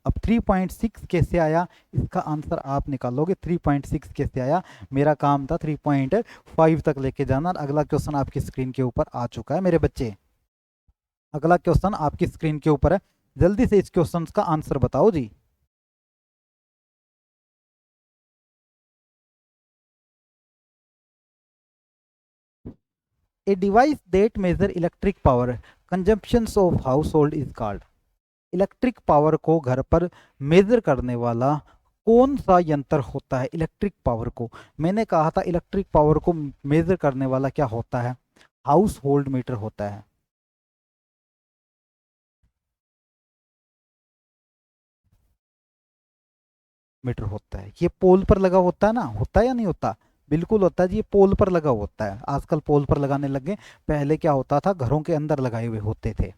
अब 3.6 कैसे आया, इसका आंसर आप निकालोगे। 3.6 कैसे आया, मेरा काम था 3.5 तक लेके जाना। अगला क्वेश्चन आपकी स्क्रीन के ऊपर आ चुका है मेरे बच्चे। अगला क्वेश्चन आपकी स्क्रीन के ऊपर है, जल्दी से इस क्वेश्चन का आंसर बताओ जी। A device that measure electric power consumptions of household is called. Electric power को घर पर मेजर करने वाला कौन सा यंत्र होता है। इलेक्ट्रिक पावर को, मैंने कहा था इलेक्ट्रिक पावर को मेजर करने वाला क्या होता है, हाउस होल्ड मीटर होता है। मीटर होता है, ये पोल पर लगा होता है ना, होता है या नहीं होता, बिल्कुल होता है जी, ये पोल पर लगा होता है। आजकल पोल पर लगाने लगे, पहले क्या होता था घरों के अंदर लगाए हुए होते थे।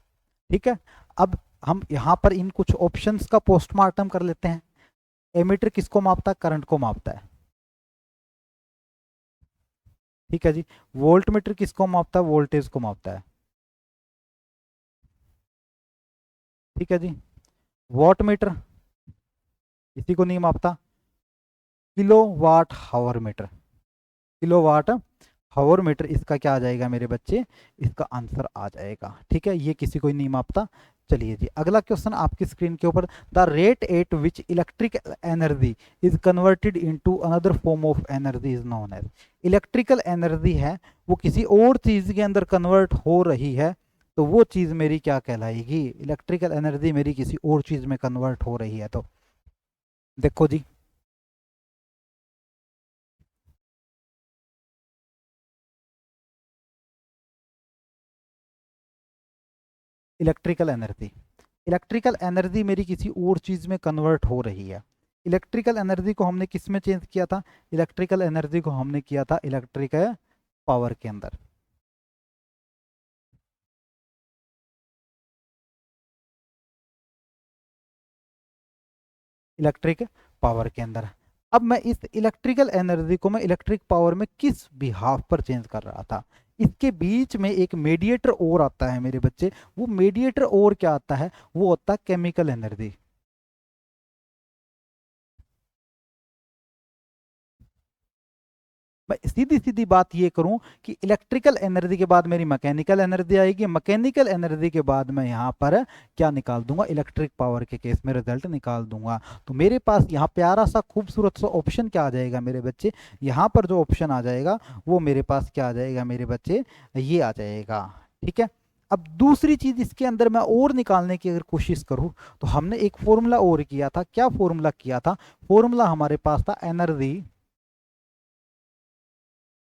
ठीक है, अब हम यहाँ पर इन कुछ ऑप्शंस का पोस्टमार्टम कर लेते हैं। एमीटर किसको मापता है, करंट को मापता है। ठीक है जी, वोल्ट मीटर किसको मापता है, वोल्टेज को मापता है। ठीक है जी, वॉट मीटर इसी को नहीं मापता। किलो वाट हावर मीटर, किलो वाट हावर मीटर, इसका क्या आ जाएगा मेरे बच्चे, इसका आंसर आ जाएगा। ठीक है, ये किसी को ही नहीं मापता। चलिए जी, अगला क्वेश्चन आपकी स्क्रीन के ऊपर, the rate at which electrical energy is converted into another form of energy is known as. Electrical energy है वो किसी और चीज के अंदर कन्वर्ट हो रही है, तो वो चीज मेरी क्या कहलाएगी, इलेक्ट्रिकल एनर्जी मेरी किसी और चीज में कन्वर्ट हो रही है। तो देखो जी, इलेक्ट्रिकल एनर्जी, इलेक्ट्रिकल एनर्जी मेरी किसी और चीज में कन्वर्ट हो रही है। इलेक्ट्रिकल एनर्जी को हमने किस में चेंज किया था, इलेक्ट्रिकल एनर्जी को हमने किया था इलेक्ट्रिक पावर के अंदर। इलेक्ट्रिक पावर के अंदर। अब मैं इस इलेक्ट्रिकल एनर्जी को मैं इलेक्ट्रिक पावर में किस बिहाफ पर चेंज कर रहा था, इसके बीच में एक मेडिएटर और आता है मेरे बच्चे। वो मेडिएटर और क्या आता है, वो होता है केमिकल एनर्जी। मैं सीधी सीधी बात ये करूं कि इलेक्ट्रिकल एनर्जी के बाद मेरी मैकेनिकल एनर्जी आएगी, मैकेनिकल एनर्जी के बाद मैं यहाँ पर क्या निकाल दूंगा, इलेक्ट्रिक पावर के केस में रिजल्ट निकाल दूंगा। तो मेरे पास यहाँ प्यारा सा खूबसूरत सा ऑप्शन क्या आ जाएगा मेरे बच्चे, यहाँ पर जो ऑप्शन आ जाएगा वो मेरे पास क्या आ जाएगा मेरे बच्चे, ये आ जाएगा। ठीक है, अब दूसरी चीज इसके अंदर मैं और निकालने की अगर कोशिश करूं, तो हमने एक फॉर्मूला और किया था। क्या फॉर्मूला किया था, फॉर्मूला हमारे पास था energy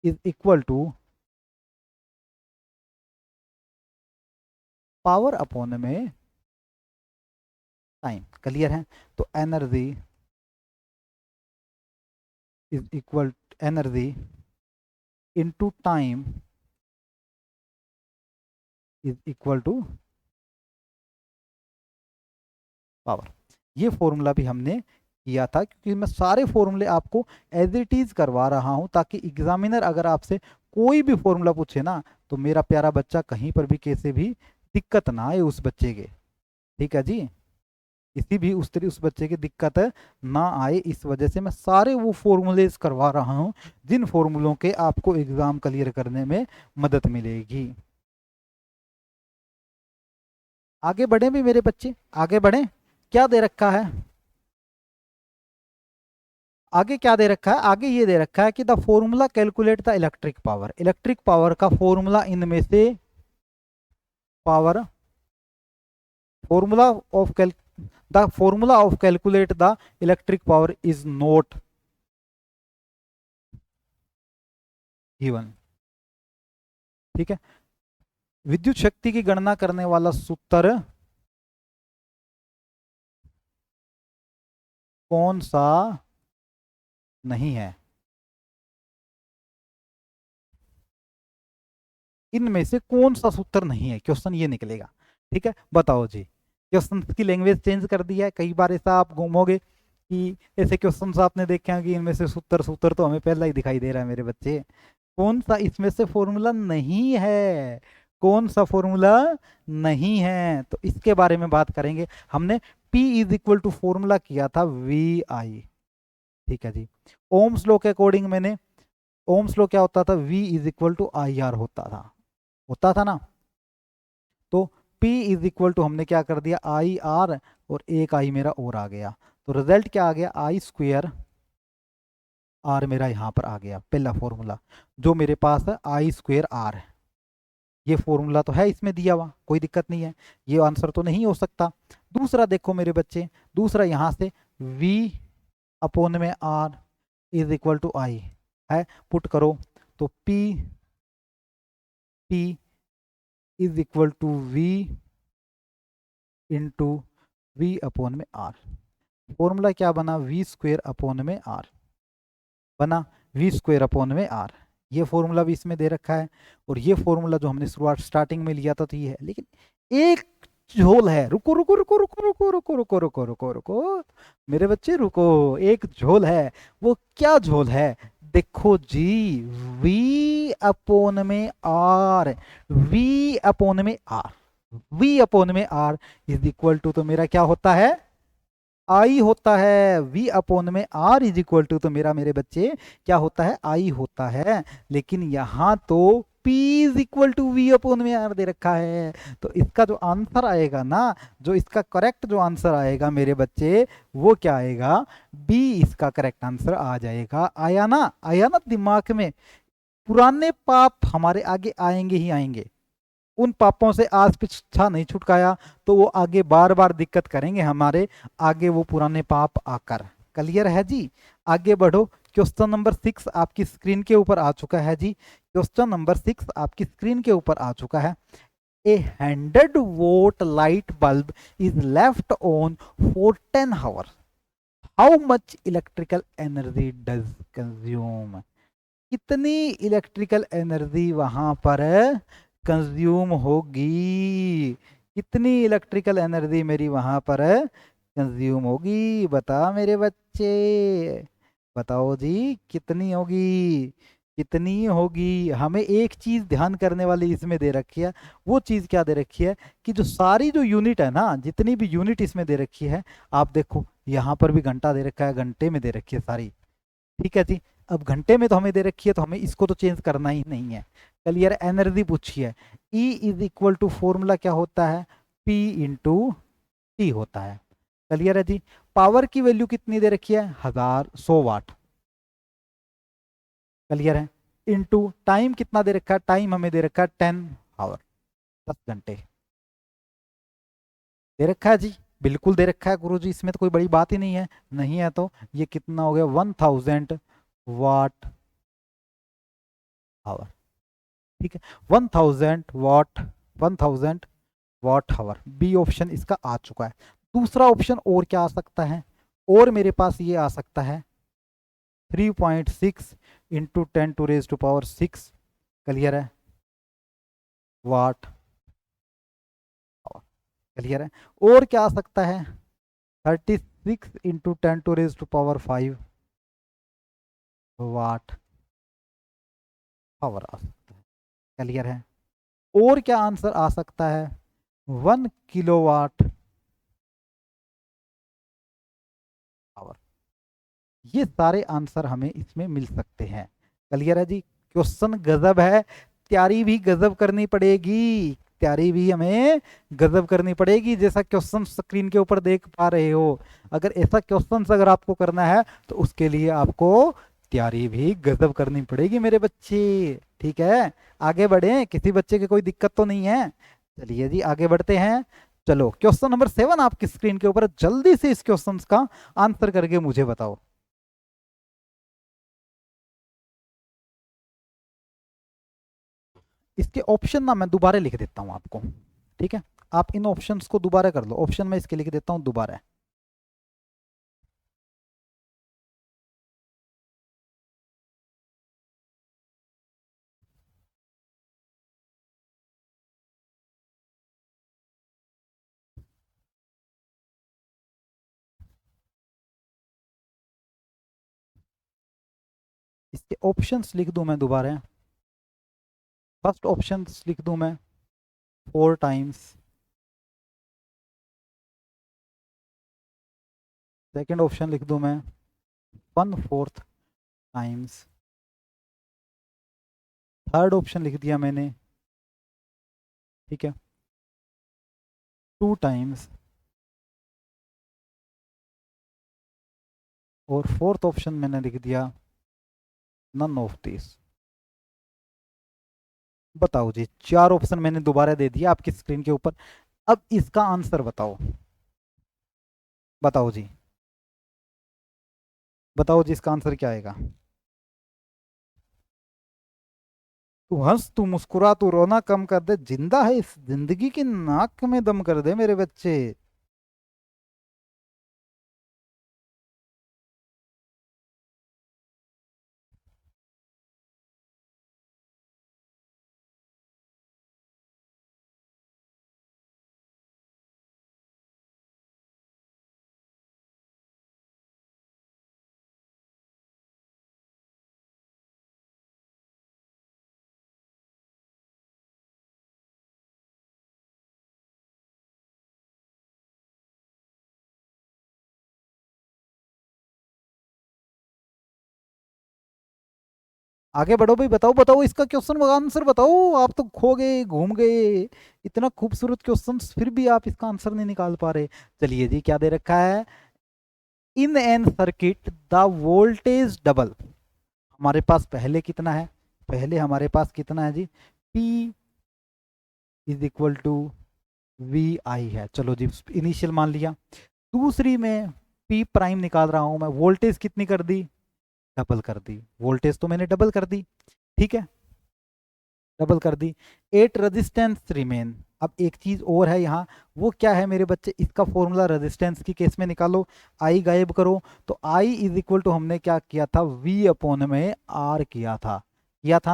is equal to power upon में टाइम। क्लियर है, तो energy is equal, energy into time is equal to power. ये फॉर्मूला भी हमने किया था, क्योंकि मैं सारे फॉर्मूले आपको एज इट इज करवा रहा हूं, ताकि एग्जामिनर अगर आपसे कोई भी फॉर्मूला पूछे ना, तो मेरा प्यारा बच्चा कहीं पर भी कैसे भी दिक्कत ना आए उस बच्चे के। ठीक है जी, किसी भी उस बच्चे की दिक्कत ना आए, इस वजह से मैं सारे वो फॉर्मूलेज करवा रहा हूँ जिन फॉर्मूलों के आपको एग्जाम क्लियर करने में मदद मिलेगी। आगे बढ़े भी मेरे बच्चे, आगे बढ़े। क्या दे रखा है, आगे क्या दे रखा है, आगे ये दे रखा है कि the formula calculate the electric power. Electric power का फॉर्मूला इनमें से, power, formula of cal, the formula of calculate the electric power is not given. ठीक है, विद्युत शक्ति की गणना करने वाला सूत्र कौन सा नहीं है, इनमें से कौन सा सूत्र नहीं है, क्वेश्चन ये निकलेगा। ठीक है, बताओ जी। क्वेश्चन की लैंग्वेज चेंज कर दिया है। कई बार ऐसा आप घूमोगे कि ऐसे क्वेश्चन आपने देखे हैं कि इनमें से सूत्र सूत्र तो हमें पहला ही दिखाई दे रहा है मेरे बच्चे। कौन सा इसमें से फॉर्मूला नहीं है, कौन सा फॉर्मूला नहीं है, तो इसके बारे में बात करेंगे। हमने P is equal to formula किया था वी आई, ठीक है जी। ओम्स लॉ के अकॉर्डिंग मैंने, ओम्स लॉ क्या होता था, V is equal to I R होता था ना। तो P इज इक्वल टू हमने क्या कर दिया, आई आर, और एक आई मेरा और आ गया, तो रिजल्ट क्या आ गया, आई स्क्वेयर आर मेरा यहाँ पर आ गया। पहला फॉर्मूला जो मेरे पास है आई स्क्वेयर आर है, ये फॉर्मूला तो है इसमें दिया हुआ, कोई दिक्कत नहीं है, ये आंसर तो नहीं हो सकता। दूसरा देखो मेरे बच्चे, दूसरा यहाँ से V अपोन में R is equal to I है, पुट करो तो P is equal to V into V upon में आर। फॉर्मूला क्या बना, वी स्क्वेयर अपोन में आर बना, वी स्क्वेयर अपोन में आर। ये फॉर्मूला भी इसमें दे रखा है, और ये फॉर्मूला जो हमने शुरुआत स्टार्टिंग में लिया था तो ये है। लेकिन एक झोल है, रुको रुको रुको रुको रुको रुको रुको रुको रुको रुको मेरे बच्चे रुको, एक झोल है। वो क्या झोल है, देखो जी, वी अपोन में आर, वी अपोन में आर, वी अपोन में आर इज इक्वल टू, तो मेरा क्या होता है, आई होता है। V अपोन में R इज इक्वल टू, तो मेरा मेरे बच्चे क्या होता है, आई होता है। लेकिन यहां तो P is equal to V upon में R दे रखा है। तो इसका जो आंसर आएगा ना, जो इसका करेक्ट जो आंसर आएगा मेरे बच्चे, वो क्या आएगा, B इसका करेक्ट आंसर आ जाएगा। आया ना दिमाग में। पुराने पाप हमारे आगे आएंगे ही आएंगे, उन पापों से आज पीछा नहीं छुटकाया तो वो आगे बार बार दिक्कत करेंगे हमारे, आगे वो पुराने पाप आकर। क्लियर है जी, आगे बढ़ो। क्वेश्चन नंबर 6 आपकी स्क्रीन के ऊपर आ चुका है जी, क्वेश्चन नंबर 6 आपकी स्क्रीन के ऊपर आ चुका है। ए 100 volt light bulb is left on for 10 hours, how much electrical energy does consume. कितनी इलेक्ट्रिकल एनर्जी वहां पर कंज्यूम होगी, कितनी इलेक्ट्रिकल एनर्जी मेरी वहां पर कंज्यूम होगी, बता मेरे बच्चे, बताओ जी कितनी होगी, कितनी होगी। हमें एक चीज ध्यान करने वाली इसमें दे रखी है, वो चीज क्या दे रखी है कि जो सारी जो यूनिट है ना, जितनी भी यूनिट इसमें दे रखी है, आप देखो यहाँ पर भी घंटा दे रखा है, घंटे में दे रखी है सारी, ठीक है जी। अब घंटे में तो हमें दे रखी है, तो हमें इसको तो चेंज करना ही नहीं है। क्लियर, एनर्जी पूछी है, E is equal to formula क्या होता है, P इंटू टी होता है। क्लियर है जी। पावर की वैल्यू कितनी दे रखी है, 100 वाट। क्लियर है। इंटू टाइम कितना दे रखा है, टाइम हमें दे रखा है 10 आवर, 10 घंटे दे रखा है जी, बिल्कुल दे रखा है गुरु जी, इसमें तो कोई बड़ी बात ही नहीं है। नहीं है तो ये कितना हो गया, 1000 वाट आवर, ठीक है, 1000 वाट, 1000 वाट आवर, बी ऑप्शन इसका आ चुका है। दूसरा ऑप्शन और क्या आ सकता है, और मेरे पास ये आ सकता है 3.6 into 10 to raise to power 6, clear है, वाट आवर। क्लियर है। और क्या आ सकता है, 36 into 10 to raise to power 5 watt hour आ सकता है। क्लियर है। और क्या आंसर आ सकता है, 1 किलोवाट आवर। ये सारे आंसर हमें इसमें मिल सकते हैं। क्लियर है जी। क्वेश्चन गजब है, तैयारी भी गजब करनी पड़ेगी, तैयारी भी हमें गजब करनी पड़ेगी, जैसा क्वेश्चन स्क्रीन के ऊपर देख पा रहे हो। अगर ऐसा क्वेश्चन अगर आपको करना है तो उसके लिए आपको तैयारी भी गजब करनी पड़ेगी मेरे बच्चे, ठीक है। आगे बढ़े, किसी बच्चे की कोई दिक्कत तो नहीं है। चलिए जी आगे बढ़ते हैं। चलो क्वेश्चन नंबर 7 आपकी स्क्रीन के ऊपर, जल्दी से इस क्वेश्चन का आंसर करके मुझे बताओ। इसके ऑप्शन ना मैं दोबारा लिख देता हूं आपको, ठीक है। आप इन ऑप्शंस को दोबारा कर लो, ऑप्शन मैं इसके लिख देता हूं दोबारा। इसके ऑप्शंस लिख दूं मैं दोबारा। फर्स्ट ऑप्शंस लिख दूं मैं 4 टाइम्स, सेकेंड ऑप्शन लिख दूं मैं 1/4 टाइम्स, थर्ड ऑप्शन लिख दिया मैंने, ठीक है, 2 टाइम्स, और फोर्थ ऑप्शन मैंने लिख दिया नन ऑफ दिस। बताओ जी, 4 ऑप्शन मैंने दोबारा दे दिया आपकी स्क्रीन के ऊपर। अब इसका आंसर बताओ, बताओ जी, बताओ जी, इसका आंसर क्या आएगा? तू हंस, तू मुस्कुरा, तू रोना कम कर दे, जिंदा है इस जिंदगी की नाक में दम कर दे मेरे बच्चे। आगे बढ़ो भाई, बताओ बताओ इसका क्वेश्चन का आंसर बताओ। आप तो खो गए, घूम गए, इतना खूबसूरत क्वेश्चन फिर भी आप इसका आंसर नहीं निकाल पा रहे। चलिए जी, क्या दे रखा है? In an circuit the voltage double. हमारे पास पहले कितना है? पहले हमारे पास कितना है जी? P is equal to V I है, चलो जी इनिशियल मान लिया। दूसरी में P प्राइम निकाल रहा हूं मैं, वोल्टेज कितनी कर दी? डबल कर दी, वोल्टेज तो मैंने डबल कर दी, ठीक है, डबल कर दी। 8 रेजिस्टेंस रिमेन। अब एक चीज और है यहाँ, वो क्या है मेरे बच्चे? इसका फॉर्मूला रेजिस्टेंस की केस में निकालो, आई गायब करो। तो आई इज इक्वल टू हमने क्या किया था? वी अपॉन में आर किया था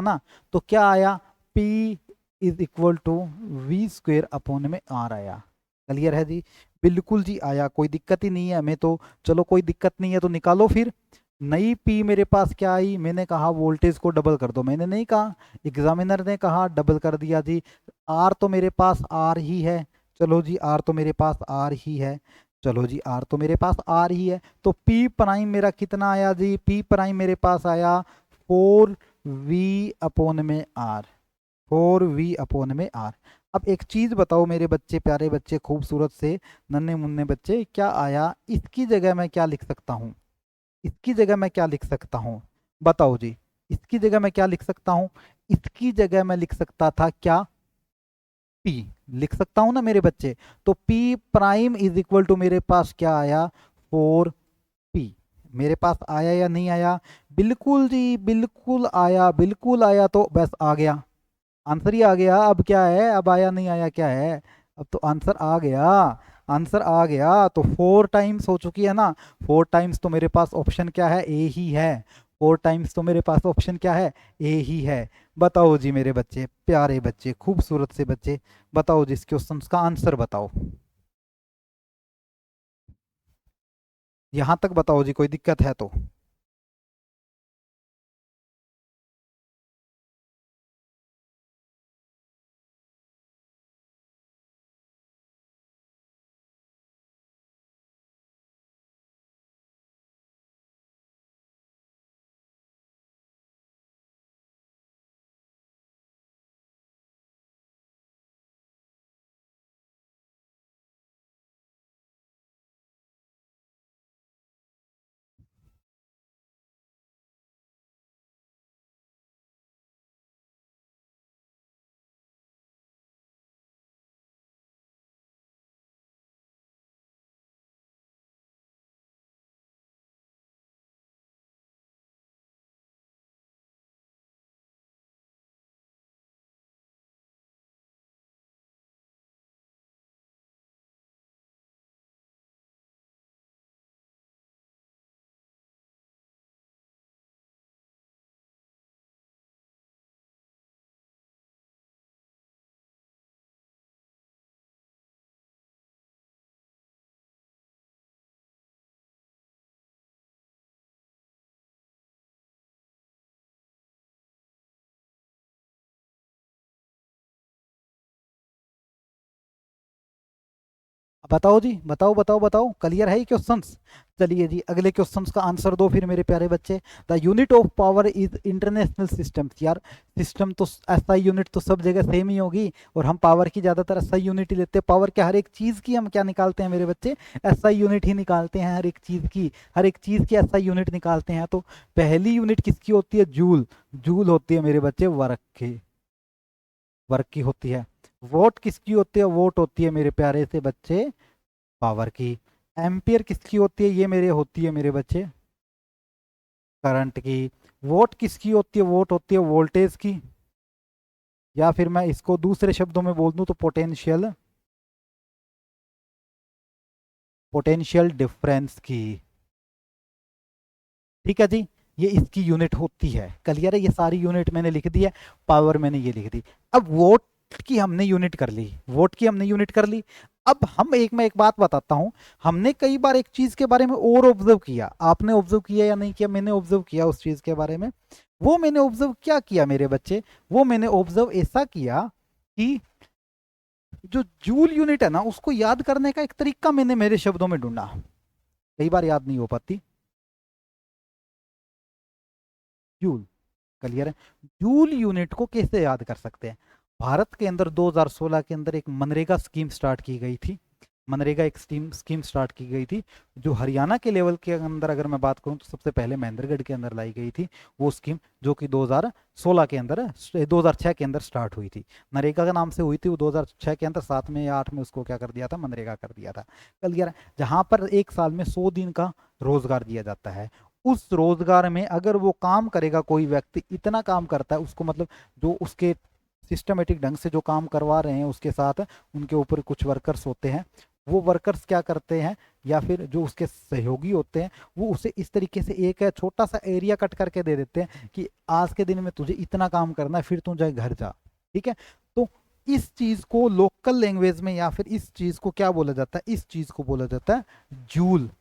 ना। तो क्या आया? P is equal to V square upon में आर आया। क्लियर है जी? बिल्कुल जी आया, कोई दिक्कत ही नहीं है हमें तो। चलो कोई दिक्कत नहीं है, तो निकालो फिर। नई पी मेरे पास क्या आई? मैंने कहा वोल्टेज को डबल कर दो, मैंने नहीं कहा, एग्जामिनर ने कहा, डबल कर दिया जी। आर तो मेरे पास आर ही है, चलो जी आर तो मेरे पास आर ही है, चलो जी आर तो मेरे पास आर ही है। तो पी प्राइम मेरा कितना आया जी? पी प्राइम मेरे पास आया 4V/आर, 4V/आर। अब एक चीज बताओ मेरे बच्चे, प्यारे बच्चे, खूबसूरत से नन्हे मुन्ने बच्चे, क्या आया? इसकी जगह मैं क्या लिख सकता हूँ? इसकी जगह मैं क्या लिख सकता हूँ? बताओ जी, इसकी जगह मैं क्या लिख सकता हूँ? इसकी जगह मैं लिख सकता था क्या? पी लिख सकता हूँ ना मेरे बच्चे। तो P prime is equal to मेरे पास क्या आया? 4P। मेरे पास आया या नहीं आया? बिल्कुल जी, बिल्कुल आया, बिल्कुल आया, तो बस आ गया, आंसर ही आ गया। अब क्या है? अब आया नहीं आया क्या है? अब तो आंसर आ गया, आंसर आ गया। तो 4 टाइम्स हो चुकी है ना। 4 टाइम्स तो मेरे पास ऑप्शन क्या है? ए ही है। 4 टाइम्स तो मेरे पास ऑप्शन क्या है? ए ही है। बताओ जी मेरे बच्चे, प्यारे बच्चे, खूबसूरत से बच्चे, बताओ जी इस क्वेश्चन का आंसर बताओ। यहां तक बताओ जी, कोई दिक्कत है तो। बताओ जी, बताओ बताओ बताओ, क्लियर है ये क्वेश्चंस? चलिए जी अगले क्वेश्चंस का आंसर दो फिर मेरे प्यारे बच्चे। The unit of power is international systems. यार सिस्टम तो ऐसा यूनिट तो सब जगह सेम ही होगी, और हम पावर की ज़्यादातर ऐसा यूनिट ही लेते हैं। पावर क्या, हर एक चीज़ की हम क्या निकालते हैं मेरे बच्चे, ऐसा यूनिट ही निकालते हैं हर एक चीज़ की, हर एक चीज़ की ऐसा यूनिट निकालते हैं। तो पहली यूनिट किसकी होती है, जूल। जूल होती है मेरे बच्चे वर्क की, वर्क की होती है। वोट किसकी होती है, वोट होती है मेरे प्यारे से बच्चे पावर की। एम्पियर किसकी होती है, ये मेरे होती है मेरे बच्चे करंट की। वोट किसकी होती है, वोट होती है वोल्टेज की, या फिर मैं इसको दूसरे शब्दों में बोल दूं तो पोटेंशियल, पोटेंशियल डिफरेंस की। ठीक है जी, ये इसकी यूनिट होती है। क्लियर है, ये सारी यूनिट मैंने लिख दी है, पावर मैंने ये लिख दी। अब वोट की हमने यूनिट कर ली, वोट की हमने यूनिट कर ली। अब हम मैं एक बात बताता हूं, हमने कई बार एक चीज के बारे में और ऑब्जर्व किया, आपने ऑब्जर्व किया या नहीं किया, मैंने ऑब्जर्व किया उस चीज के बारे में। वो मैंने ऑब्जर्व क्या किया मेरे बच्चे, वो मैंने ऑब्जर्व ऐसा किया कि जो जूल यूनिट है ना, उसको याद करने का एक तरीका मैंने मेरे शब्दों में ढूंढा, कई बार याद नहीं हो पाती जूल। क्लियर है, जूल यूनिट को कैसे याद कर सकते हैं। भारत के अंदर 2016 के अंदर एक मनरेगा स्कीम स्टार्ट की गई थी, मनरेगा एक स्कीम स्कीम स्टार्ट की गई थी, जो हरियाणा के लेवल के अंदर अगर मैं बात करूं तो सबसे पहले महेंद्रगढ़ के अंदर लाई गई थी वो स्कीम, जो कि 2016 के अंदर 2006 के अंदर स्टार्ट हुई थी। नरेगा का नाम से हुई थी वो 2006 के अंदर, 7 में या 8 में उसको क्या कर दिया था, मनरेगा कर दिया था। क्लियर है, जहां पर एक साल में 100 दिन का रोजगार दिया जाता है। उस रोजगार में अगर वो काम करेगा, कोई व्यक्ति इतना काम करता है उसको, मतलब जो उसके सिस्टमेटिक ढंग से जो काम करवा रहे हैं उसके साथ उनके ऊपर कुछ वर्कर्स होते हैं, वो वर्कर्स क्या करते हैं, या फिर जो उसके सहयोगी होते हैं, वो उसे इस तरीके से एक छोटा सा एरिया कट करके दे देते हैं कि आज के दिन में तुझे इतना काम करना है, फिर तू जाए घर जा। ठीक है, तो इस चीज को लोकल लैंग्वेज में, या फिर इस चीज को क्या बोला जाता है, इस चीज को बोला जाता है जूल।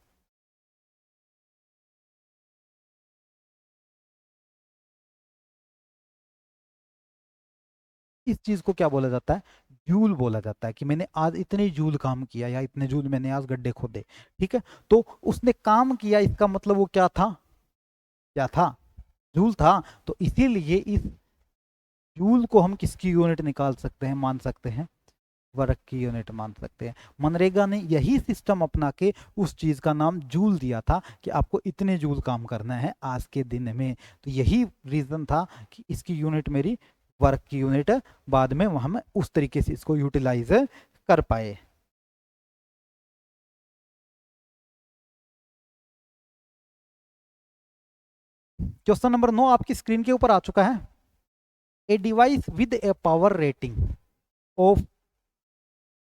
इस चीज को क्या बोला जाता है, जूल बोला जाता है, कि मैंने आज इतने जूल काम किया, या इतने जूल मैंने आज गड्ढे खोदे। ठीक है, तो उसने काम किया, इसका मतलब वो क्या था, क्या था, जूल था। तो इसीलिए इस जूल को हम किसकी यूनिट निकाल सकते हैं, मान सकते हैं वर्क की यूनिट मान सकते हैं। मनरेगा ने यही सिस्टम अपना के उस चीज का नाम जूल दिया था, कि आपको इतने जूल काम करना है आज के दिन में। तो यही रीजन था कि इसकी यूनिट मेरी वर्क की यूनिट, बाद में हम उस तरीके से इसको यूटिलाइज कर पाए। क्वेश्चन नंबर 9 आपकी स्क्रीन के ऊपर आ चुका है। A device with A power rating of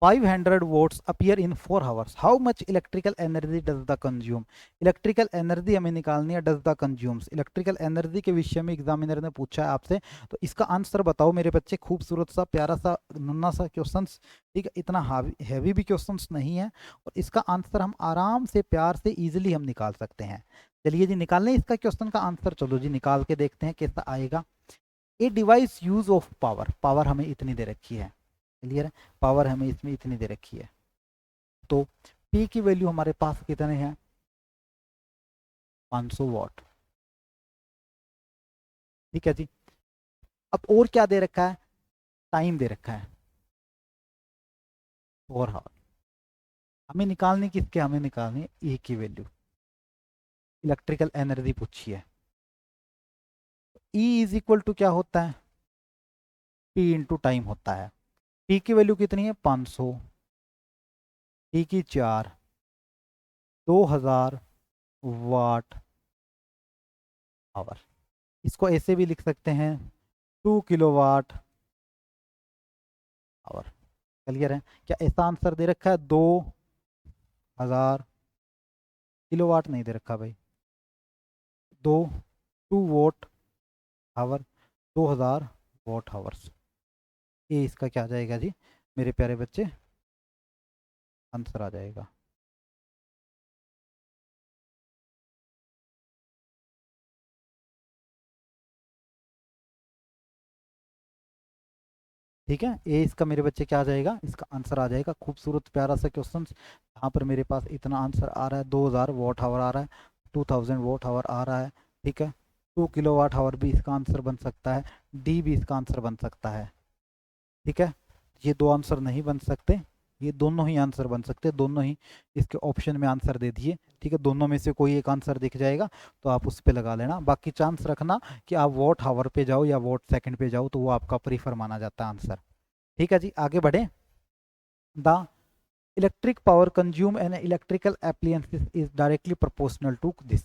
500 watts appear in 4 hours. How much electrical energy does the consume? Electrical energy हमें निकालनी है, does the consumes. Electrical energy के विषय में एग्जामिनर ने पूछा है आपसे, तो इसका आंसर बताओ मेरे बच्चे। खूबसूरत सा प्यारा सा नन्ना सा क्वेश्चन, ठीक है, इतना हैवी भी क्वेश्चन नहीं है, और इसका आंसर हम आराम से प्यार से इजिली हम निकाल सकते हैं। चलिए जी निकालने इसका क्वेश्चन का आंसर, चलो जी निकाल के देखते हैं कैसा आएगा। A device use of power, power हमें इतनी दे रखी है, क्लियर है, पावर हमें इसमें इतनी दे रखी है। तो पी की वैल्यू हमारे पास कितने हैं, 500 वाट। ठीक है जी, अब और क्या दे रखा है, टाइम दे रखा है 4 आवर। हमें निकालनी किसके, हमें निकालनी है ए की वैल्यू, इलेक्ट्रिकल एनर्जी पूछी है। ई इज इक्वल टू क्या होता है, पी इंटू टाइम होता है। पी की वैल्यू कितनी है 500, टी की 4, 2000 वाट आवर। इसको ऐसे भी लिख सकते हैं 2 किलोवाट आवर। क्लियर है, क्या ऐसा आंसर दे रखा है, 2000 किलोवाट नहीं दे रखा भाई, दो 2 वोट आवर, 2000 वोट आवर्स। ये इसका क्या आ जाएगा जी मेरे प्यारे बच्चे, आंसर आ जाएगा। ठीक है, ए इसका मेरे बच्चे क्या आ जाएगा, इसका आंसर आ जाएगा। खूबसूरत प्यारा सा क्वेश्चन, यहाँ पर मेरे पास इतना आंसर आ रहा है, 2000 वॉट आवर आ रहा है, 2000 वॉट आवर आ रहा है। ठीक है, 2 किलोवाट आवर भी इसका आंसर बन सकता है, डी भी इसका आंसर बन सकता है। ठीक है, ये दो आंसर नहीं बन सकते, ये दोनों ही आंसर बन सकते हैं, दोनों ही इसके ऑप्शन में आंसर दे दिए। ठीक है, दोनों में से कोई एक आंसर दिख जाएगा तो आप उस पर लगा लेना, बाकी चांस रखना कि आप वॉट हावर पे जाओ या वॉट सेकंड पे जाओ, तो वो आपका प्रीफर माना जाता है आंसर। ठीक है जी, आगे बढ़े। The electric power consume an electrical appliances is directly proportional to this.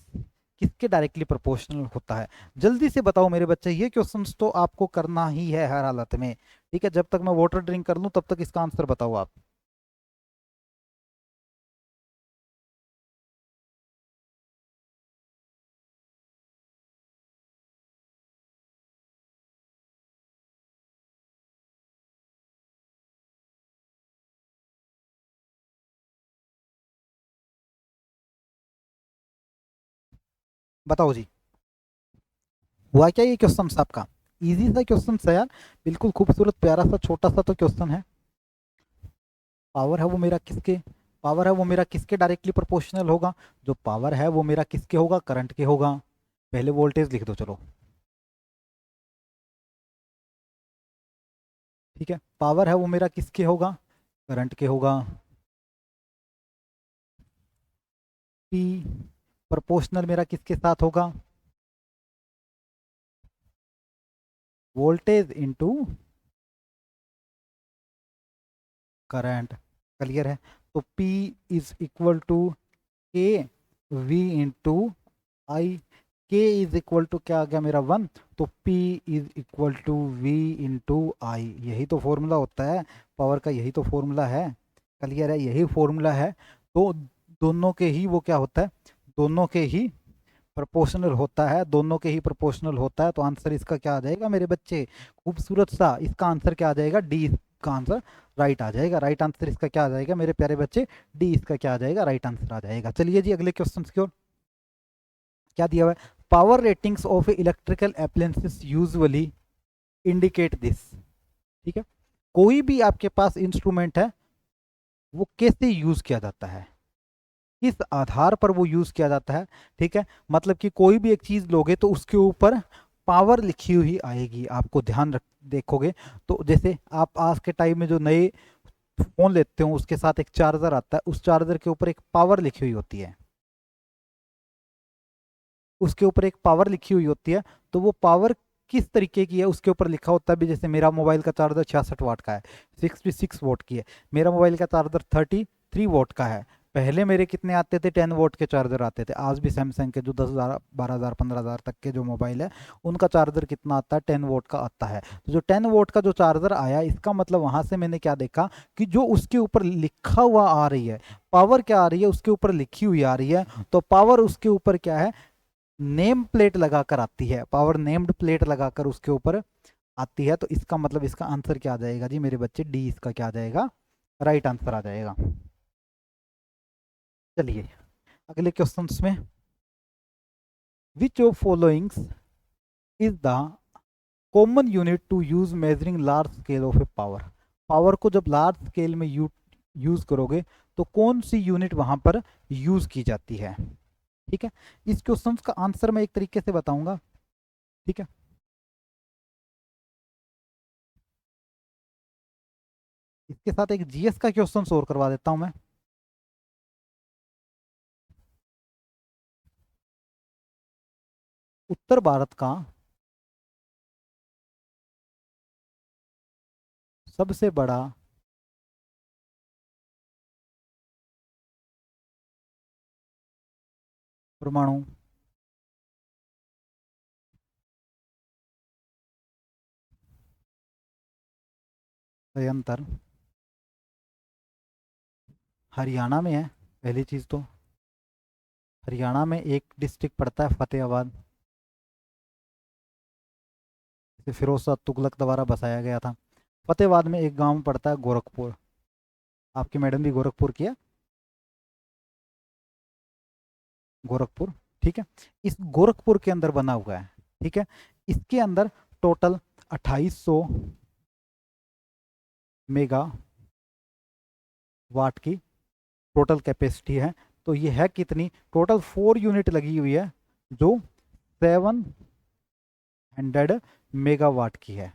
किसके डायरेक्टली प्रोपोर्शनल होता है, जल्दी से बताओ मेरे बच्चे, ये क्वेश्चंस तो आपको करना ही है हर हालत में। ठीक है, जब तक मैं वाटर ड्रिंक कर लूं तब तक इसका आंसर बताओ आप। बताओ जी, हुआ क्या ये क्वेश्चन आपका? इजी सा क्वेश्चन है यार, बिल्कुल खूबसूरत प्यारा सा छोटा सा तो क्वेश्चन है। पावर है वो मेरा किसके, पावर है वो मेरा किसके डायरेक्टली प्रोपोर्शनल होगा, जो पावर है वो मेरा किसके होगा, करंट के होगा। पहले वोल्टेज लिख दो चलो। ठीक है, पावर है वो मेरा किसके होगा, करंट के होगा। पी प्रोपोर्शनल मेरा किसके साथ होगा, वोल्टेज इनटू करंट। क्लियर है, तो P इज इक्वल टू के वी इंटू आई। के इज इक्वल टू क्या आ गया मेरा 1, तो P is equal to V into I. यही तो फॉर्मूला होता है पावर का, यही तो फॉर्मूला है। क्लियर है, यही फॉर्मूला है। तो दोनों के ही वो क्या होता है, दोनों के ही प्रोपोर्शनल होता है, दोनों के ही प्रोपोर्शनल होता है। तो आंसर इसका क्या आ जाएगा मेरे बच्चे, खूबसूरत सा, इसका आंसर क्या आ जाएगा, डी का आंसर राइट आ जाएगा। राइट आंसर इसका क्या आ जाएगा मेरे प्यारे बच्चे, डी इसका क्या आ जाएगा, राइट आंसर आ जाएगा। चलिए जी अगले क्वेश्चन की ओर। क्या दिया हुआ है, power ratings of electrical appliances usually indicate this. ठीक है, कोई भी आपके पास इंस्ट्रूमेंट है वो कैसे यूज किया जाता है, किस आधार पर वो यूज किया जाता है। ठीक है, मतलब कि कोई भी एक चीज लोगे तो उसके ऊपर पावर लिखी हुई आएगी, आपको ध्यान रख देखोगे तो। जैसे आप आज के टाइम में जो नए फोन लेते हो उसके साथ एक चार्जर आता है, उस चार्जर के ऊपर एक पावर लिखी हुई होती है, उसके ऊपर एक पावर लिखी हुई होती है। तो वो पावर किस तरीके की है उसके ऊपर लिखा होता है भी। जैसे मेरा मोबाइल का चार्जर 66 वाट का है, 66 वोट की है। मेरा मोबाइल का चार्जर 33 वोट का है। पहले मेरे कितने आते थे, 10 वोट के चार्जर आते थे। आज भी सैमसंग के जो 10,000 12,000 15,000 तक के जो मोबाइल है उनका चार्जर कितना आता है, 10 वोट का आता है। तो जो 10 वोट का जो चार्जर आया, इसका मतलब वहां से मैंने क्या देखा कि जो उसके ऊपर लिखा हुआ आ रही है, पावर क्या आ रही है उसके ऊपर लिखी हुई आ रही है। तो पावर उसके ऊपर क्या है, नेम प्लेट लगाकर आती है, पावर नेम्ड प्लेट लगाकर उसके ऊपर आती है। तो इसका मतलब इसका आंसर क्या आ जाएगा जी मेरे बच्चे, डी इसका क्या आ जाएगा, राइट आंसर आ जाएगा। चलिए अगले क्वेश्चंस में, which of followings is the common unit to use measuring large scale of a power. Power को जब लार्ज स्केल में यूज करोगे तो कौन सी यूनिट वहां पर यूज की जाती है। ठीक है, इस क्वेश्चंस का आंसर मैं एक तरीके से बताऊंगा। ठीक है, इसके साथ एक जीएस का क्वेश्चन और करवा देता हूं मैं। उत्तर भारत का सबसे बड़ा परमाणु संयंत्र हरियाणा में है। पहली चीज तो हरियाणा में एक डिस्ट्रिक्ट पड़ता है फतेहाबाद, इसे फिरोज शाह तुगलक द्वारा बसाया गया था। फतेहाबाद में एक गांव पड़ता है गोरखपुर, आपकी मैडम भी गोरखपुर की है, गोरखपुर। ठीक है, इस गोरखपुर के अंदर बना हुआ है। ठीक है, इसके अंदर टोटल 2800 मेगा वाट की टोटल कैपेसिटी है। तो ये है कितनी, टोटल 4 यूनिट लगी हुई है जो 700 मेगावाट की है।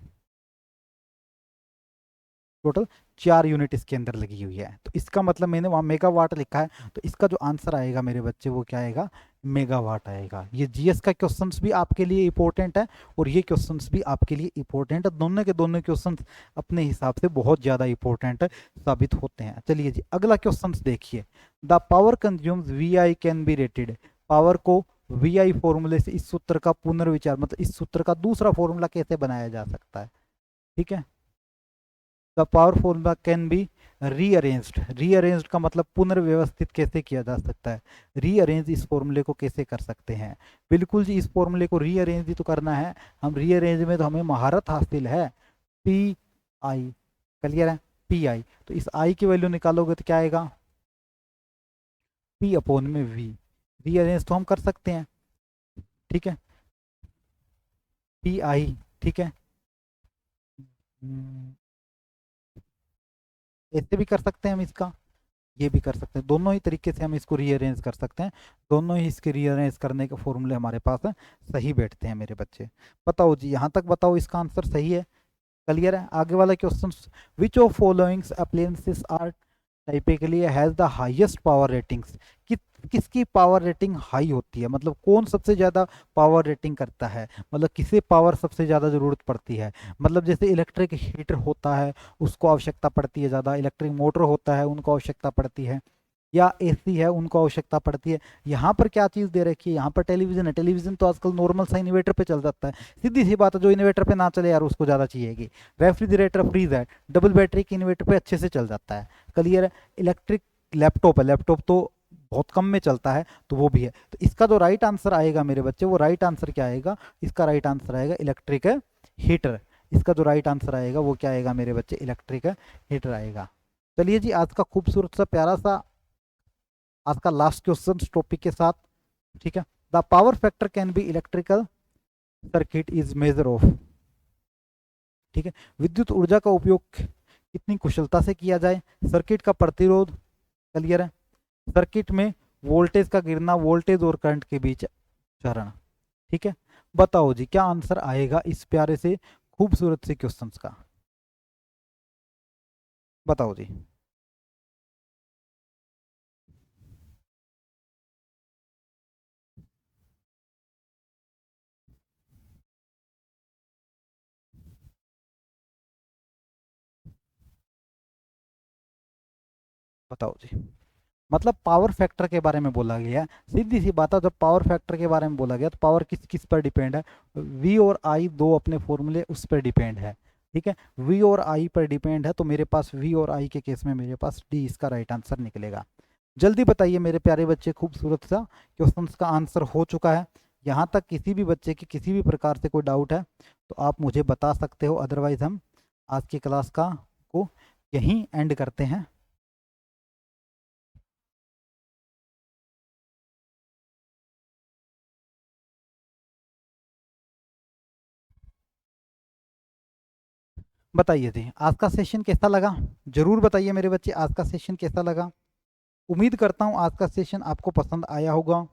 टोटल 4 यूनिट इसके अंदर लगी हुई है। तो इसका मतलब मैंने वहाँ मेगावाट लिखा है, तो इसका जो आंसर आएगा मेरे बच्चे वो क्या आएगा, मेगावाट आएगा। ये जीएस का क्वेश्चंस भी आपके लिए इंपॉर्टेंट है और ये क्वेश्चंस भी आपके लिए इंपॉर्टेंट है। दोनों के दोनों क्वेश्चंस अपने हिसाब से बहुत ज़्यादा इंपॉर्टेंट साबित होते हैं। चलिए जी अगला क्वेश्चन देखिए। The power consumes V I can be rated. Power को वी आई फॉर्मूले से इस सूत्र का पुनर्विचार, मतलब इस सूत्र का दूसरा फॉर्मूला कैसे बनाया जा सकता है। ठीक है, the power formula can be rearranged. Rearranged का मतलब पुनर्व्यवस्थित कैसे किया जा सकता है, रीअरेंज इस फॉर्मूले को कैसे कर सकते हैं। बिल्कुल जी, इस फॉर्मूले को रीअरेंज ही तो करना है। हम रीअरेंज में तो हमें महारत हासिल है। पी आई, क्लियर है, पी आई। तो इस आई की वैल्यू निकालोगे तो क्या आएगा, पी अपॉन में वी। रीअरेंज तो हम कर सकते हैं, ठीक है, पी आई, ठीक है। ऐसे भी कर सकते हैं हम इसका, ये भी कर सकते हैं, दोनों ही तरीके से हम इसको रीअरेंज कर सकते हैं। दोनों ही इसके रीअरेंज करने के फॉर्मूले हमारे पास है, सही बैठते हैं मेरे बच्चे। बताओ जी, यहाँ तक बताओ इसका आंसर सही है, क्लियर है। आगे वाला question, which of followings appliances are typically has the highest power ratings. किसकी पावर रेटिंग हाई होती है, मतलब कौन सबसे ज़्यादा पावर रेटिंग करता है, मतलब किसे पावर सबसे ज़्यादा ज़रूरत पड़ती है। मतलब जैसे इलेक्ट्रिक हीटर होता है उसको आवश्यकता पड़ती है ज़्यादा, इलेक्ट्रिक मोटर होता है उनको आवश्यकता पड़ती है, या एसी है उनको आवश्यकता पड़ती है। यहाँ पर क्या चीज़ दे रखी है, यहाँ पर टेलीविजन है। टेलीविजन तो आजकल नॉर्मल सा इन्वर्टर पे चल जाता है, सीधी सी बात है, जो इन्वर्टर पे ना चले यार उसको ज़्यादा चाहिएगी। रेफ्रिजरेटर, फ्रीज है, डबल बैटरी के इन्वर्टर पे अच्छे से चल जाता है, क्लियर है। इलेक्ट्रिक लैपटॉप है, लैपटॉप तो बहुत कम में चलता है, तो वो भी है। तो इसका जो राइट आंसर आएगा मेरे बच्चे, वो राइट आंसर क्या आएगा, इसका राइट आंसर आएगा इलेक्ट्रिक हीटर। इसका जो राइट आंसर आएगा वो क्या आएगा मेरे बच्चे, इलेक्ट्रिक हीटर आएगा। चलिए जी, आज का खूबसूरत सा प्यारा सा आज का लास्ट क्वेश्चन टॉपिक के साथ, ठीक है। The power factor can be electrical circuit is measure of, ठीक है, विद्युत ऊर्जा का उपयोग कितनी कुशलता से किया जाए। सर्किट का प्रतिरोध, क्लियर है, सर्किट में वोल्टेज का गिरना, वोल्टेज और करंट के बीच चरण, ठीक है। बताओ जी क्या आंसर आएगा इस प्यारे से खूबसूरत से क्वेश्चंस का, बताओ जी। बताओ जी, मतलब पावर फैक्टर के बारे में बोला गया, सीधी सी बात है, जब पावर फैक्टर के बारे में बोला गया तो पावर किस किस पर डिपेंड है, वी और आई दो अपने फॉर्मूले उस पर डिपेंड है, ठीक है। वी और आई पर डिपेंड है, तो मेरे पास वी और आई के केस में मेरे पास डी इसका राइट आंसर निकलेगा। जल्दी बताइए मेरे प्यारे बच्चे, खूबसूरत सा क्वेश्चन का आंसर हो चुका है। यहाँ तक किसी भी बच्चे की किसी भी प्रकार से कोई डाउट है तो आप मुझे बता सकते हो, अदरवाइज हम आज की क्लास का को यहीं एंड करते हैं। बताइए जी आज का सेशन कैसा लगा, जरूर बताइए मेरे बच्चे आज का सेशन कैसा लगा। उम्मीद करता हूँ आज का सेशन आपको पसंद आया होगा,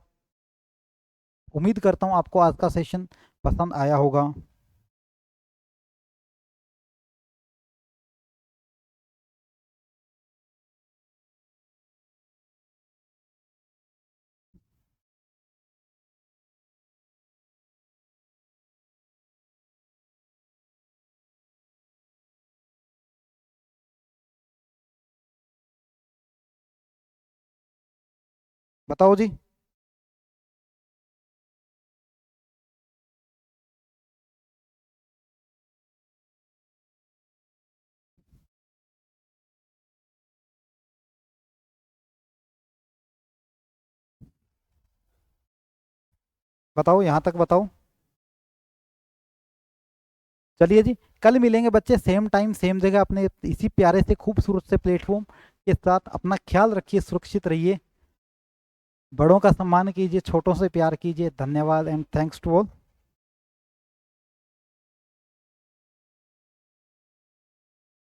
उम्मीद करता हूँ आपको आज का सेशन पसंद आया होगा। बताओ जी। बताओ यहाँ तक बताओ। चलिए जी, कल मिलेंगे बच्चे सेम टाइम सेम जगह अपने इसी प्यारे से खूबसूरत से प्लेटफॉर्म के साथ। अपना ख्याल रखिए, सुरक्षित रहिए, बड़ों का सम्मान कीजिए, छोटों से प्यार कीजिए। धन्यवाद एंड थैंक्स टू ऑल।